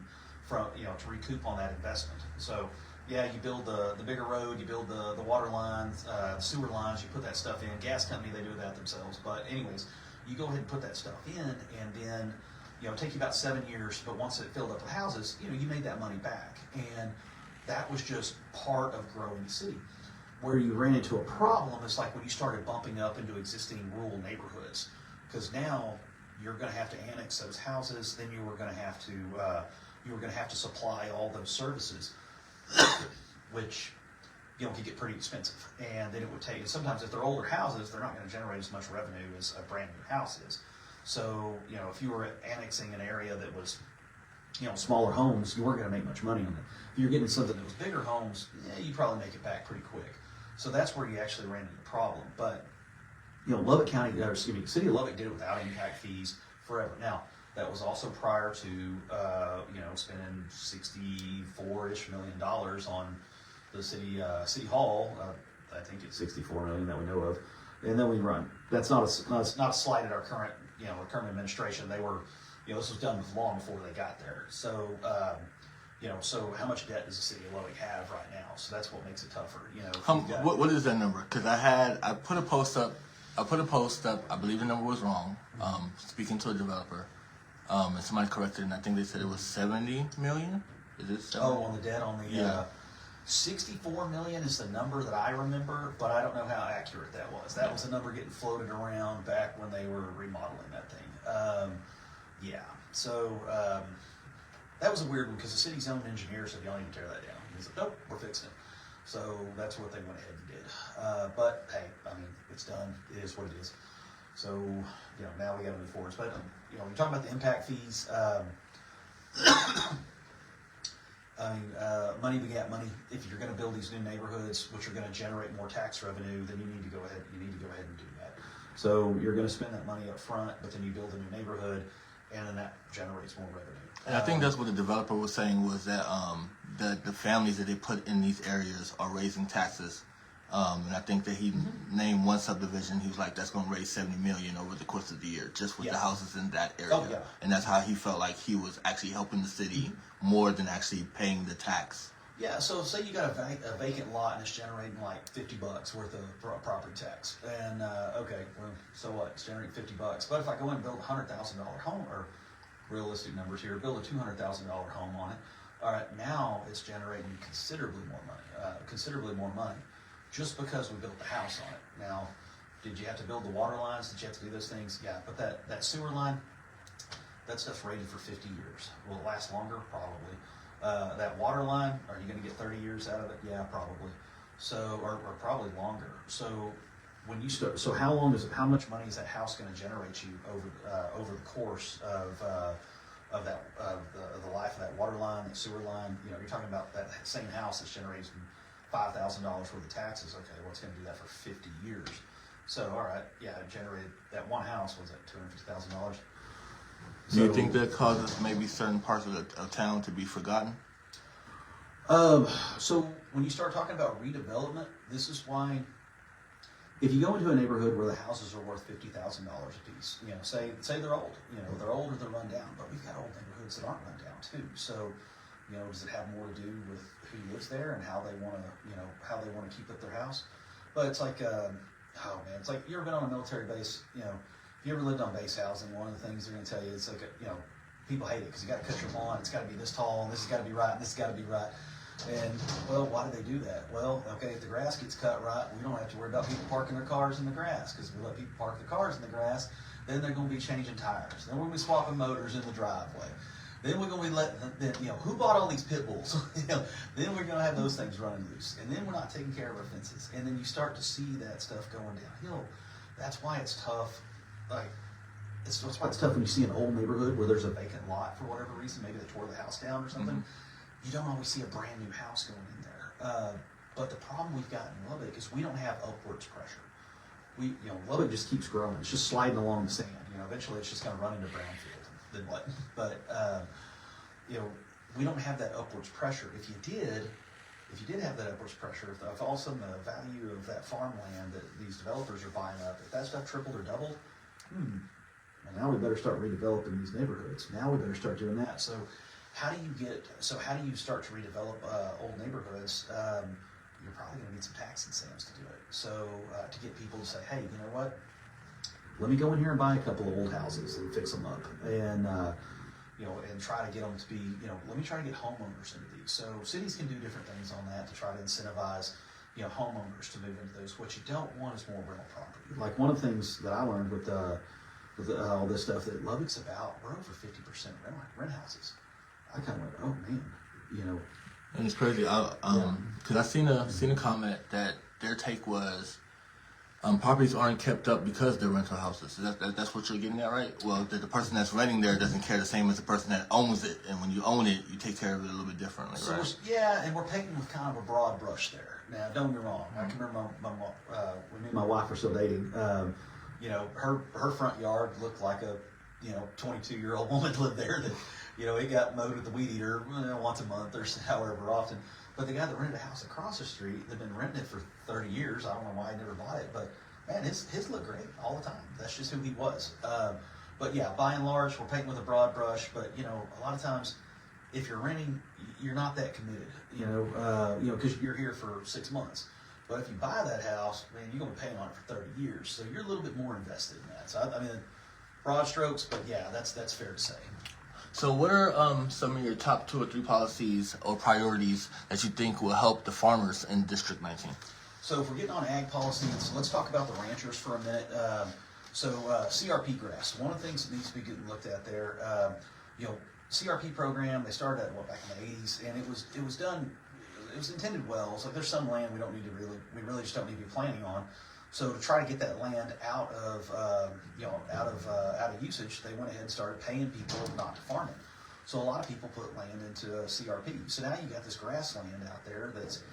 Speaker 2: to recoup on that investment. So yeah, you build the bigger road, you build the water lines, the sewer lines, you put that stuff in. Gas company, they do that themselves. But anyways, you go ahead and put that stuff in, and then it'll take you about 7 years. But once it filled up with houses, you made that money back, and that was just part of growing the city. Where you ran into a problem is like when you started bumping up into existing rural neighborhoods, because now you're going to have to annex those houses. Then you were going to have to supply all those services, which could get pretty expensive. And then it would take. And sometimes if they're older houses, they're not going to generate as much revenue as a brand new house is. So if you were annexing an area that was smaller homes, you weren't going to make much money on it. If you're getting something that was bigger homes, you probably make it back pretty quick. So that's where you actually ran into the problem. But Lubbock County, City of Lubbock did it without impact fees forever. Now that was also prior to spending $64-ish million on the city hall. I think it's $64 million that we know of, and then we run. That's not a slight at our current administration. They were. This was done long before they got there. So, so how much debt does the city of Lubbock have right now? So that's what makes it tougher.
Speaker 1: What is that number? Because I put a post up. I believe the number was wrong. Speaking to a developer, and somebody corrected it, and I think they said it was 70 million. Is it 70?
Speaker 2: Oh, on the debt on the 64 million is the number that I remember, but I don't know how accurate that was. That was the number getting floated around back when they were remodeling that thing. So that was a weird one because the city's own engineer said, "Y'all need to tear that down." He said, "Nope, we're fixing it." So that's what they went ahead and did. But hey, it's done. It is what it is. So now we got to move forward. But you're talking about the impact fees. Money begat money. If you're going to build these new neighborhoods, which are going to generate more tax revenue, then you need to go ahead and do that. So you're going to spend that money up front, but then you build a new neighborhood, and then that generates more revenue.
Speaker 1: And I think that's what the developer was saying was that the families that they put in these areas are raising taxes. And I think that he named one subdivision. He was like, that's going to raise $70 million over the course of the year, just with the houses in that area.
Speaker 2: Oh, yeah.
Speaker 1: And that's how he felt like he was actually helping the city more than actually paying the tax.
Speaker 2: Yeah, so say you got a vacant lot and it's generating like $50 worth of property tax. And so what? It's generating $50. But if I go in and build a $100,000 home, or realistic numbers here, build a $200,000 home on it, all right, now it's generating considerably more money. Just because we built the house on it. Now, did you have to build the water lines? Did you have to do those things? Yeah, but that sewer line, that stuff's rated for 50 years. Will it last longer? Probably. That water line, are you going to get 30 years out of it? Yeah, probably. So, or probably longer. So, when you start, so how much money is that house going to generate you over the course of the life of that water line, that sewer line? You know, you're talking about that same house that's generating $5,000 worth of taxes. Okay, well, it's going to do that for 50 years. So, all right, yeah, it generated that one house was at $250,000.
Speaker 1: Do you think that causes maybe certain parts of town to be forgotten?
Speaker 2: So when you start talking about redevelopment, this is why. If you go into a neighborhood where the houses are worth $50,000 a piece, you know, say they're old, you know, they're old or they're run down, but we've got old neighborhoods that aren't run down too. So, you know, does it have more to do with who lives there and how they want to keep up their house? But it's like, oh man, it's like you ever been on a military base? You know, if you ever lived on base housing, one of the things they're going to tell you, it's like, you know, people hate it because you got to cut your lawn, it's got to be this tall, and this has got to be right, and this has got to be right. And, well, why do they do that? Well, okay, if the grass gets cut right, we don't have to worry about people parking their cars in the grass, because if we let people park their cars in the grass, then they're going to be changing tires. Then we're going to be swapping motors in the driveway. Then we're going to be letting, you know, who bought all these pit bulls? You know, then we're going to have those things running loose. And then we're not taking care of our fences. And then you start to see that stuff going downhill. That's why it's tough. Like, that's why it's tough when you see an old neighborhood where there's a vacant lot for whatever reason. Maybe they tore the house down or something. Mm-hmm. You don't always see a brand new house going in there. But the problem we've got in Lubbock is we don't have upwards pressure. Lubbock just keeps growing. It's just sliding along the sand. You know, eventually it's just going to run into brownfield. Then what? But you know, we don't have that upwards pressure. If you did have that upwards pressure, if all of a sudden the value of that farmland that these developers are buying up, if that stuff tripled or doubled, well, now we better start redeveloping these neighborhoods. Now we better start doing that. So how do you start to redevelop old neighborhoods? You're probably going to need some tax incentives to do it. So to get people to say, hey, you know what? Let me go in here and buy a couple of old houses and fix them up, and and try to get them to be, let me try to get homeowners into these. So cities can do different things on that to try to incentivize, homeowners to move into those. What you don't want is more rental property. Like one of the things that I learned with all this stuff that Lubbock's about, we're over 50% rent houses. I kind of went, oh man,
Speaker 1: And it's crazy, because I seen a comment that their take was, properties aren't kept up because they're rental houses. That's what you're getting at, right? Well, the person that's renting there doesn't care the same as the person that owns it, and when you own it, you take care of it a little bit differently,
Speaker 2: so
Speaker 1: right?
Speaker 2: Yeah, and we're painting with kind of a broad brush there. Now, don't get me wrong. I can remember when me and my wife were still dating. Her front yard looked like a 22-year-old woman lived there. That it got mowed with the weed eater once a month or however often. But the guy that rented a house across the street, they've been renting it for 30 years. I don't know why he never bought it, but man, his looked great all the time. That's just who he was. But yeah, by and large, we're painting with a broad brush. But a lot of times, if you're renting, you're not that committed. Because you're here for 6 months. But if you buy that house, man, you're going to be paying on it for 30 years. So you're a little bit more invested in that. So I mean, broad strokes, but yeah, that's fair to say.
Speaker 1: So what are some of your top 2 or 3 policies or priorities that you think will help the farmers in District 19?
Speaker 2: So if we're getting on ag policies, let's talk about the ranchers for a minute. CRP grass, one of the things that needs to be getting looked at there, CRP program, they started at back in the 80s, and it was done, it was intended well. It's like there's some land we really just don't need to be planting on. So to try to get that land out of usage, they went ahead and started paying people not to farm it. So a lot of people put land into CRP. So now you got this grassland out there that's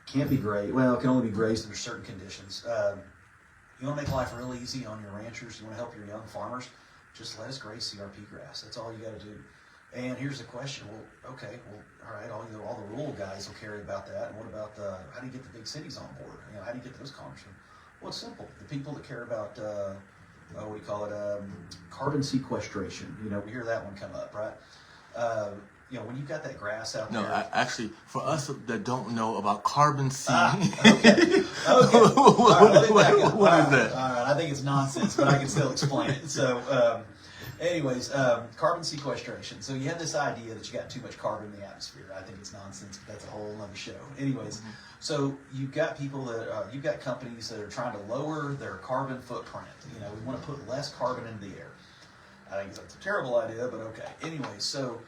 Speaker 2: can't be grazed. Well, it can only be grazed under certain conditions. You want to make life real easy on your ranchers. You want to help your young farmers. Just let us graze CRP grass. That's all you got to do. And here's the question. Well, okay. Well, all right. All the rural guys will care about that. And what about how do you get the big cities on board? How do you get those congressmen? Well, it's simple. The people that care about carbon sequestration. We hear that one come up, right? When you've got that grass out there.
Speaker 1: No, actually, for us that don't know about carbon
Speaker 2: Okay.
Speaker 1: What is that?
Speaker 2: All right. I think it's nonsense, but I can still explain it. So. Carbon sequestration. So you have this idea that you got too much carbon in the atmosphere. I think it's nonsense, but that's a whole other show. Anyways, so you've got you've got companies that are trying to lower their carbon footprint. We want to put less carbon into the air. I think that's a terrible idea, but okay. Anyways, so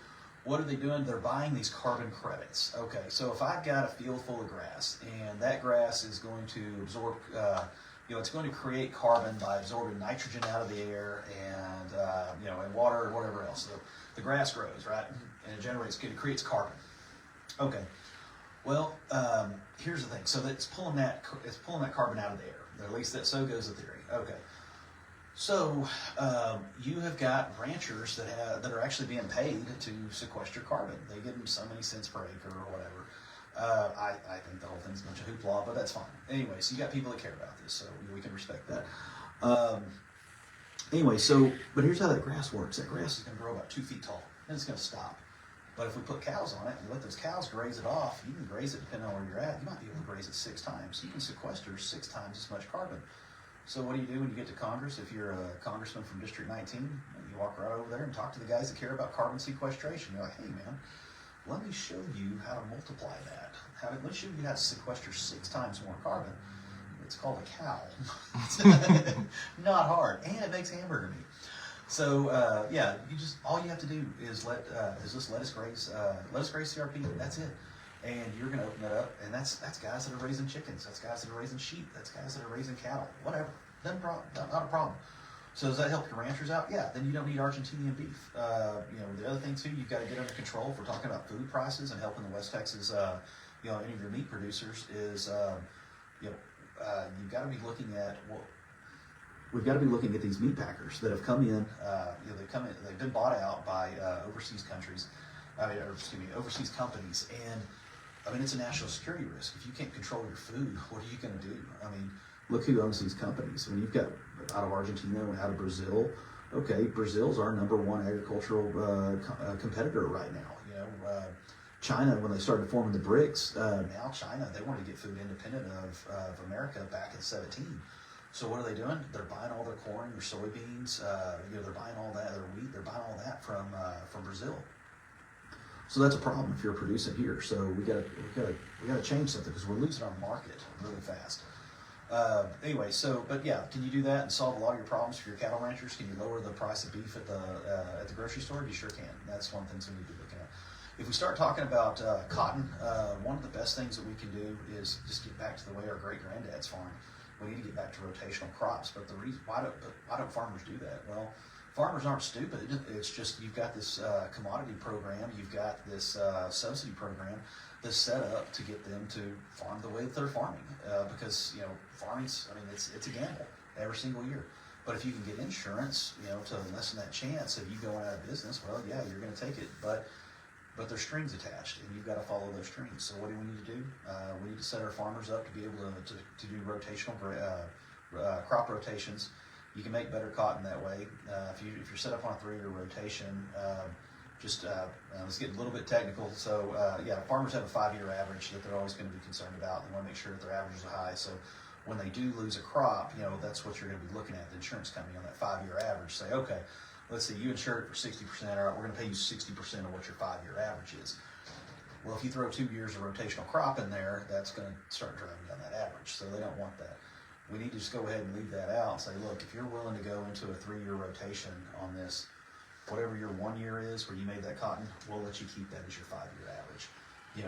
Speaker 2: what are they doing? They're buying these carbon credits. Okay, so if I've got a field full of grass, and that grass is going to absorb, it's going to create carbon by absorbing nitrogen out of the air and, and water or whatever else. So the grass grows, right? And it creates carbon. Okay. Well, here's the thing. So it's pulling that carbon out of the air. Or at least so goes the theory. Okay. So you have got ranchers that are actually being paid to sequester carbon. They give them so many cents per acre or whatever. I think the whole thing's a bunch of hoopla, but that's fine. Anyway, so you got people that care about this, so we can respect that. But here's how that grass works. That grass is going to grow about 2 feet tall, and it's going to stop. But if we put cows on it and let those cows graze it off, you can graze it depending on where you're at. You might be able to graze it 6 times. You can sequester 6 times as much carbon. So what do you do when you get to Congress? If you're a congressman from District 19, you walk right over there and talk to the guys that care about carbon sequestration. You're like, hey man, let me show you how to multiply that. Let me show you how to sequester 6 times more carbon. It's called a cow. Not hard, and it makes hamburger meat. So all you have to do is just let us graze CRP. That's it. And you're going to open that up, and that's guys that are raising chickens, that's guys that are raising sheep, that's guys that are raising cattle, whatever. Not a problem. So does that help your ranchers out? Yeah. Then you don't need Argentinian beef. The other thing too, you've got to get under control. If we're talking about food prices and helping the West Texas, any of your meat producers is, you've got to be looking at we've got to be looking at these meat packers that have come in. They've been bought out by overseas countries. Overseas companies, and it's a national security risk. If you can't control your food, what are you going to do? Look who owns these companies. When you've got out of Argentina and out of Brazil, okay, Brazil's our #1 agricultural competitor right now. China, when they started forming the BRICS, now China, they wanted to get food independent of America back in 17. So what are they doing? They're buying all their corn, their soybeans, they're buying all that, their wheat, they're buying all that from Brazil. So that's a problem if you're producing here. So we gotta change something because we're losing our market really fast. Can you do that and solve a lot of your problems for your cattle ranchers? Can you lower the price of beef at the grocery store? You sure can. That's one thing we need to be looking at. If we start talking about cotton, one of the best things that we can do is just get back to the way our great granddads farmed. We need to get back to rotational crops. But the reason why don't farmers do that? Well, farmers aren't stupid. It's just you've got this commodity program, you've got this subsidy program that's set up to get them to farm the way that they're farming. Because farming's, it's a gamble every single year. But if you can get insurance, to lessen that chance of you going out of business, well, yeah, you're going to take it. But there's strings attached, and you've got to follow those strings. So what do we need to do? We need to set our farmers up to be able to do rotational crop rotations. You can make better cotton that way. If you're set up on a 3-year rotation, let's get a little bit technical. So farmers have a 5-year average that they're always going to be concerned about. They want to make sure that their averages are high. So when they do lose a crop, that's what you're going to be looking at. The insurance company on that 5-year average say, okay, let's say you insured it for 60%. All right, we're going to pay you 60% of what your 5-year average is. Well, if you throw 2 years of rotational crop in there, that's going to start driving down that average. So they don't want that. We need to just go ahead and leave that out and say, look, if you're willing to go into a 3-year rotation on this, whatever your 1 year is where you made that cotton, we'll let you keep that as your 5-year average. You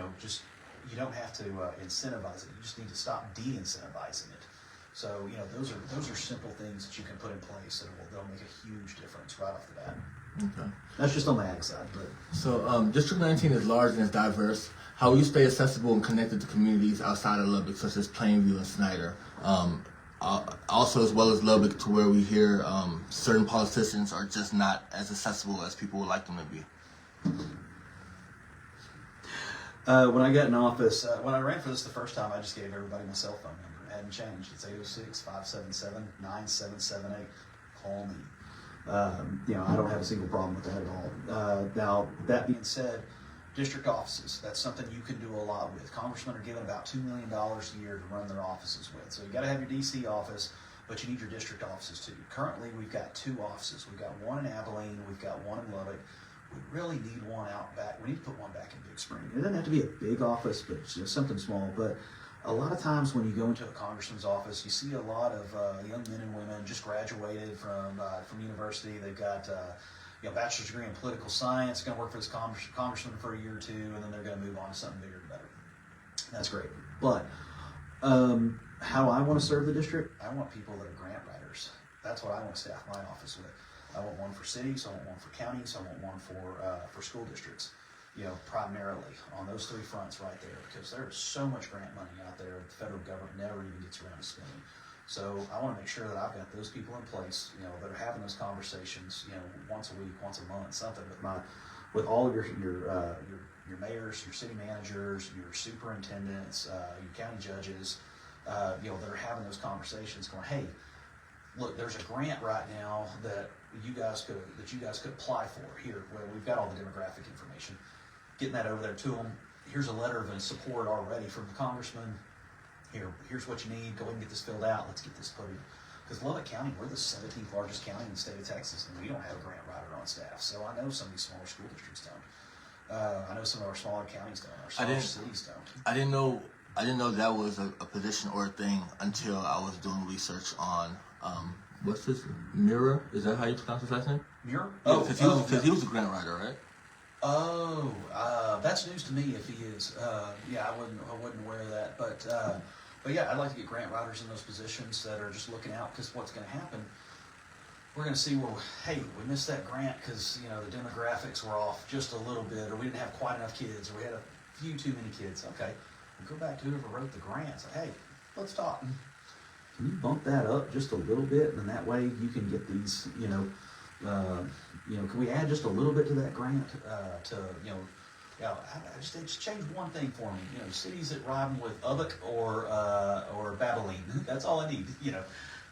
Speaker 2: don't have to incentivize it. You just need to stop de-incentivizing it. So, those are simple things that you can put in place that they'll make a huge difference right off the bat. Okay. That's just on the ag side. But
Speaker 1: So, District 19 is large and is diverse. How will you stay accessible and connected to communities outside of Lubbock, such as Plainview and Snyder? Also, as well as Lubbock, to where we hear certain politicians are just not as accessible as people would like them to be.
Speaker 2: When I got in office, when I ran for this the first time, I just gave everybody my cell phone number. It hadn't changed. It's 806-577-9778. Call me. I don't have a single problem with that at all. Now, that being said, district offices, that's something you can do a lot with. Congressmen are given about $2 million a year to run their offices with. So you got to have your DC office, but you need your district offices too. Currently, we've got 2 offices. We've got one in Abilene, we've got one in Lubbock. We really need one out back. We need to put one back in Big Spring. It doesn't have to be a big office, but something small. But a lot of times when you go into a congressman's office, you see a lot of young men and women just graduated from university. They've got bachelor's degree in political science, going to work for this congressman for a year or two, and then they're going to move on to something bigger and better. That's great. But how I want to serve the district, I want people that are grant writers. That's what I want to staff my office with. I want one for cities, I want one for counties, I want one for school districts. Primarily on those three fronts right there, because there's so much grant money out there the federal government never even gets around to spending. So I want to make sure that I've got those people in place, that are having those conversations, once a week, once a month, something with all of your mayors, your city managers, your superintendents, your county judges, that are having those conversations, going, hey, look, there's a grant right now that you guys could apply for. Here, well, we've got all the demographic information. Getting that over there to them. Here's a letter of support already from the congressman. Here's what you need. Go ahead and get this filled out. Let's get this put in. Because Lubbock County, we're the 17th largest county in the state of Texas, and we don't have a grant writer on staff. So I know some of these smaller school districts don't. I know some of our smaller counties don't. Our smaller cities don't.
Speaker 1: I didn't know that was a position or a thing until I was doing research on what's this? Mirror? Is that how you pronounce his last name?
Speaker 2: Mirror?
Speaker 1: Yeah, because he was a grant writer, right?
Speaker 2: That's news to me if he is. I wasn't aware of that. But yeah, I'd like to get grant writers in those positions that are just looking out, because what's going to happen, we're going to see, well, hey, we missed that grant because, the demographics were off just a little bit, or we didn't have quite enough kids, or we had a few too many kids. Okay, we'll go back to whoever wrote the grant. Say, hey, let's talk. Can you bump that up just a little bit, and then that way you can get these, can we add just a little bit to that grant I just changed one thing for me. Cities that rhyme with Lubbock or Battling. That's all I need,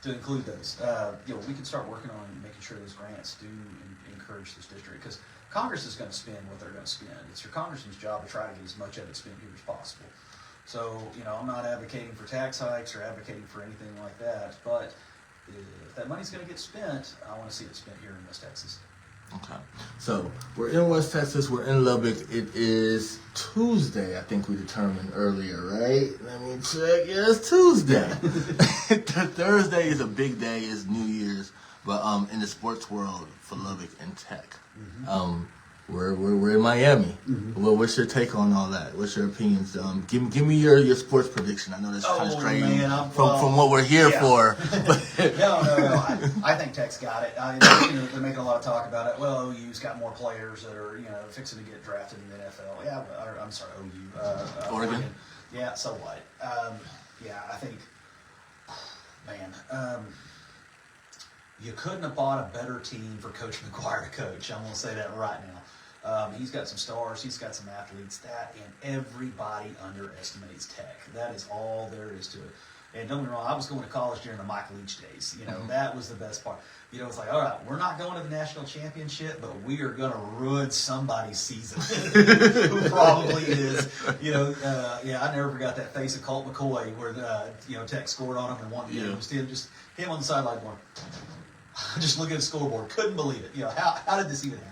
Speaker 2: to include those. We can start working on making sure those grants do encourage this district, because Congress is going to spend what they're going to spend. It's your congressman's job to try to get as much of it spent here as possible. So, I'm not advocating for tax hikes or advocating for anything like that, but if that money's going to get spent, I want to see it spent here in West Texas.
Speaker 1: Okay. So, we're in West Texas, we're in Lubbock. It is Tuesday, I think we determined earlier, right? Let me check. Yeah, it's Tuesday. Thursday is a big day, it's New Year's, but in the sports world for Lubbock and Tech. Mm-hmm. We're in Miami. Mm-hmm. Well, what's your take on all that? What's your opinions? Give me your sports prediction. I know that's kind of strange from what we're here for.
Speaker 2: No. I think Tech's got it. They're making a lot of talk about it. Well, OU's got more players that are fixing to get drafted in the NFL. Yeah, I'm sorry, OU.
Speaker 1: Oregon.
Speaker 2: Yeah, so what? I think, you couldn't have bought a better team for Coach McGuire to coach. I'm going to say that right now. He's got some stars. He's got some athletes. And everybody underestimates Tech. That is all there is to it. And don't get me wrong, I was going to college during the Mike Leach days. That was the best part. It's like, all right, we're not going to the national championship, but we are going to ruin somebody's season. Who probably is. I never forgot that face of Colt McCoy where Tech scored on him and won the game. Just him on the sideline going, just looking at the scoreboard, couldn't believe it. How did this even happen?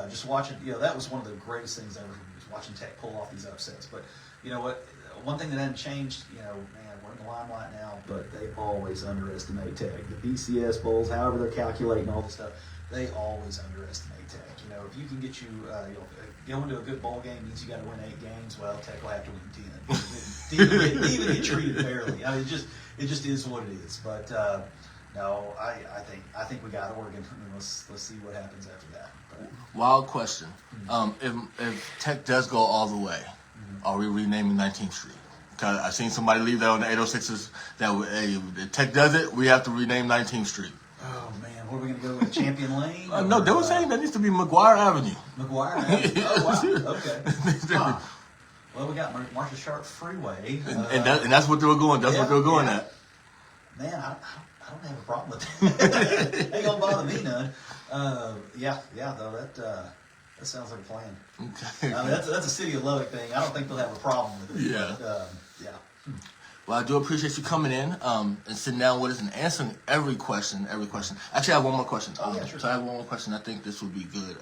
Speaker 2: Just watching. That was one of the greatest things ever for me, was watching Tech pull off these upsets. But you know what? One thing that hasn't changed. We're in the limelight now, but they always underestimate Tech. The BCS bowls, however they're calculating all this stuff, they always underestimate Tech. If you can get going to a good bowl game means you got to win 8 games. Well, Tech will have to win 10. even get treated fairly. It just is what it is. But no, I think we got Oregon. Let's see what happens after that. But,
Speaker 1: wild question. If Tech does go all the way, are we renaming 19th Street? Because I've seen somebody leave that on the 806ers that if Tech does it, we have to rename 19th Street.
Speaker 2: Oh man, what are we going to go with? Champion Lane?
Speaker 1: No, they were saying that needs to be McGuire Avenue.
Speaker 2: McGuire Avenue? Oh wow, okay. Well, we got Marcia Sharp Freeway,
Speaker 1: and that's what they were going. That's what they were going at.
Speaker 2: Man, I don't have a problem with that. Ain't gonna bother me none. Though that sounds like a plan.
Speaker 1: Okay.
Speaker 2: That's a City of Lubbock thing. I don't think they'll have a problem with it.
Speaker 1: Yeah.
Speaker 2: But,
Speaker 1: Well, I do appreciate you coming in and sitting down with us and answering every question. Actually, I have one more question.
Speaker 2: Sure.
Speaker 1: So I have one more question. I think this would be good.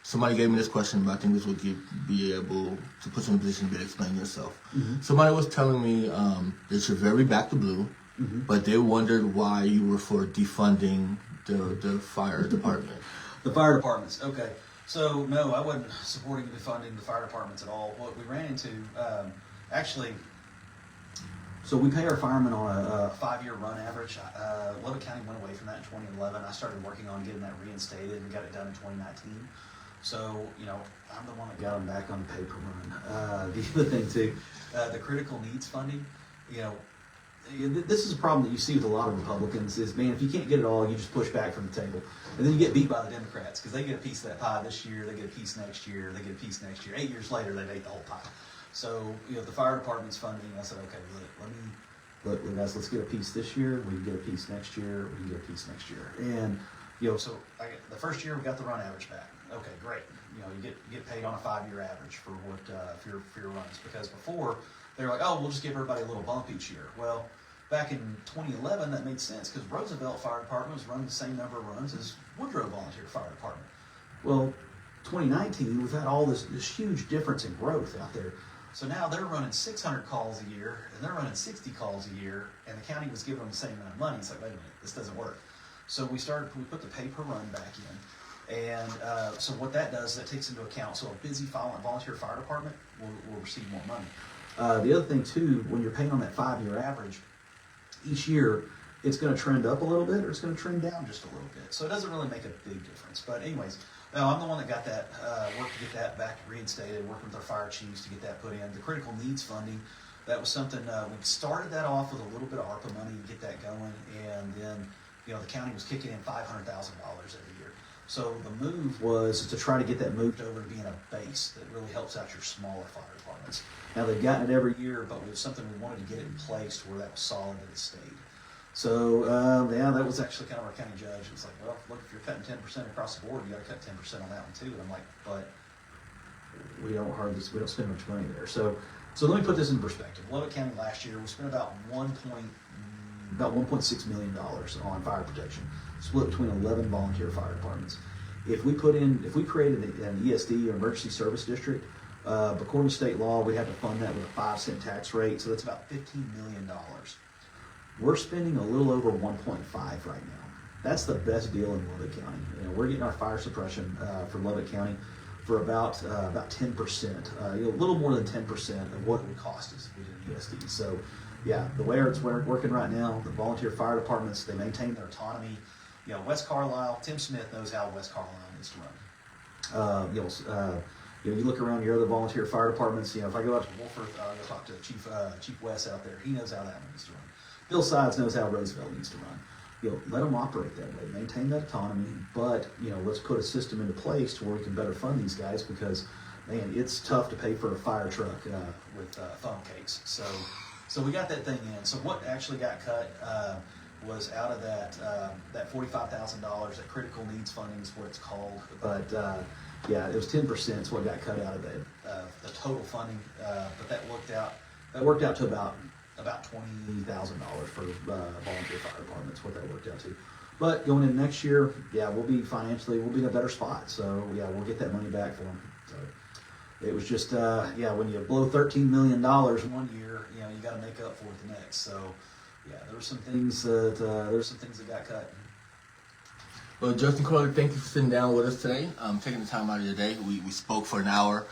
Speaker 1: Somebody gave me this question, but I think this would be able to put you in a position to be able to explain yourself. Mm-hmm. Somebody was telling me that you're very back to blue, but they wondered why you were for defunding the fire department.
Speaker 2: The fire departments. Okay. So no, I wasn't supporting defunding the fire departments at all. What we ran into, actually, so we pay our firemen on a 5-year run average. Lubbock County went away from that in 2011. I started working on getting that reinstated and got it done in 2019. So, I'm the one that got them back on the paper run. The other thing too, the critical needs funding, this is a problem that you see with a lot of Republicans is, man, if you can't get it all, you just push back from the table. And then you get beat by the Democrats because they get a piece of that pie this year, they get a piece next year, they get a piece next year. 8 years later, they've ate the whole pie. So, the fire department's funding, I said, okay, look, guys, let's get a piece this year, we can get a piece next year, we can get a piece next year. And, so the first year we got the run average back. Okay, great. You get paid on a 5-year average for what for your runs, because before they were like, oh, we'll just give everybody a little bump each year. Well, back in 2011, that made sense because Roosevelt Fire Department was running the same number of runs as Woodrow Volunteer Fire Department. Well, 2019, we've had all this huge difference in growth out there. So now they're running 600 calls a year, and they're running 60 calls a year, and the county was giving them the same amount of money. It's like, wait a minute, this doesn't work. So we put the pay per run back in, and so what that does is that takes into account, so a busy volunteer fire department will receive more money. The other thing too, when you're paying on that 5-year average, each year it's going to trend up a little bit or it's going to trend down just a little bit. So it doesn't really make a big difference. But anyways, no, I'm the one that got that, worked to get that back reinstated, working with our fire chiefs to get that put in. The critical needs funding, that was something, we started that off with a little bit of ARPA money to get that going. And then, the county was kicking in $500,000 every year. So the move was to try to get that moved over to being a base that really helps out your smaller fire departments. Now they've gotten it every year, but it was something we wanted to get it in place to where that was solid and it stayed. So that was actually kind of our county judge. It was like, well, look, if you're cutting 10% across the board, you got to cut 10% on that one too. And I'm like, but we don't spend much money there. So let me put this in perspective. Lubbock County last year, we spent about $1.6 million on fire protection, split between 11 volunteer fire departments. If we created an ESD, or emergency service district, according to state law, we have to fund that with a 5-cent tax rate, so that's about $15 million. We're spending a little over 1.5 right now. That's the best deal in Lubbock County. We're getting our fire suppression for Lubbock County for about 10%, a little more than 10% of what it would cost us if we did ESD. So, yeah, the way it's working right now, the volunteer fire departments, they maintain their autonomy. West Carlisle, Tim Smith knows how West Carlisle needs to run. You look around your other volunteer fire departments. If I go out to Wolford, I'll go talk to Chief West out there. He knows how that needs to run. Bill Sides knows how Roosevelt needs to run. Let them operate that way, maintain that autonomy, but let's put a system into place to where we can better fund these guys, because man, it's tough to pay for a fire truck with phone cakes. So we got that thing in. So what actually got cut was out of that $45,000. That critical needs funding is what it's called. But it was 10%. Is what got cut out of the total funding. But that worked out to about $20,000 for volunteer fire departments. What that worked out to. But going into next year, we'll be in a better spot. So we'll get that money back for them. So it was just when you blow $13 million one year, you got to make up for it the next. So there were some things that got cut.
Speaker 1: Well, Justin Corley, thank you for sitting down with us today, taking the time out of your day. We spoke for an hour.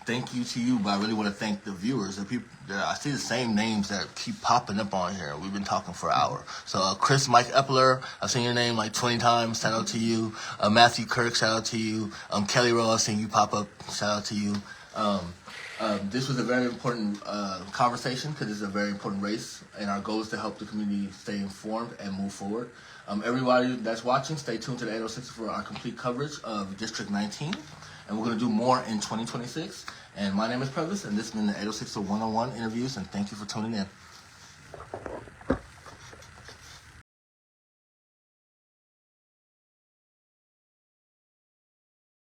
Speaker 1: Thank you to you, but I really want to thank the viewers. The people, I see the same names that keep popping up on here. We've been talking for an hour. So Chris Mike Epler, I've seen your name like 20 times. Shout out to you. Matthew Kirk, shout out to you. Kelly Rowe, I've seen you pop up. Shout out to you. This was a very important conversation because it's a very important race, and our goal is to help the community stay informed and move forward. Everybody that's watching, stay tuned to the 806 for our complete coverage of District 19, and we're going to do more in 2026. And my name is Previs, and this has been the 806er One-on-One interviews, and thank you for tuning in.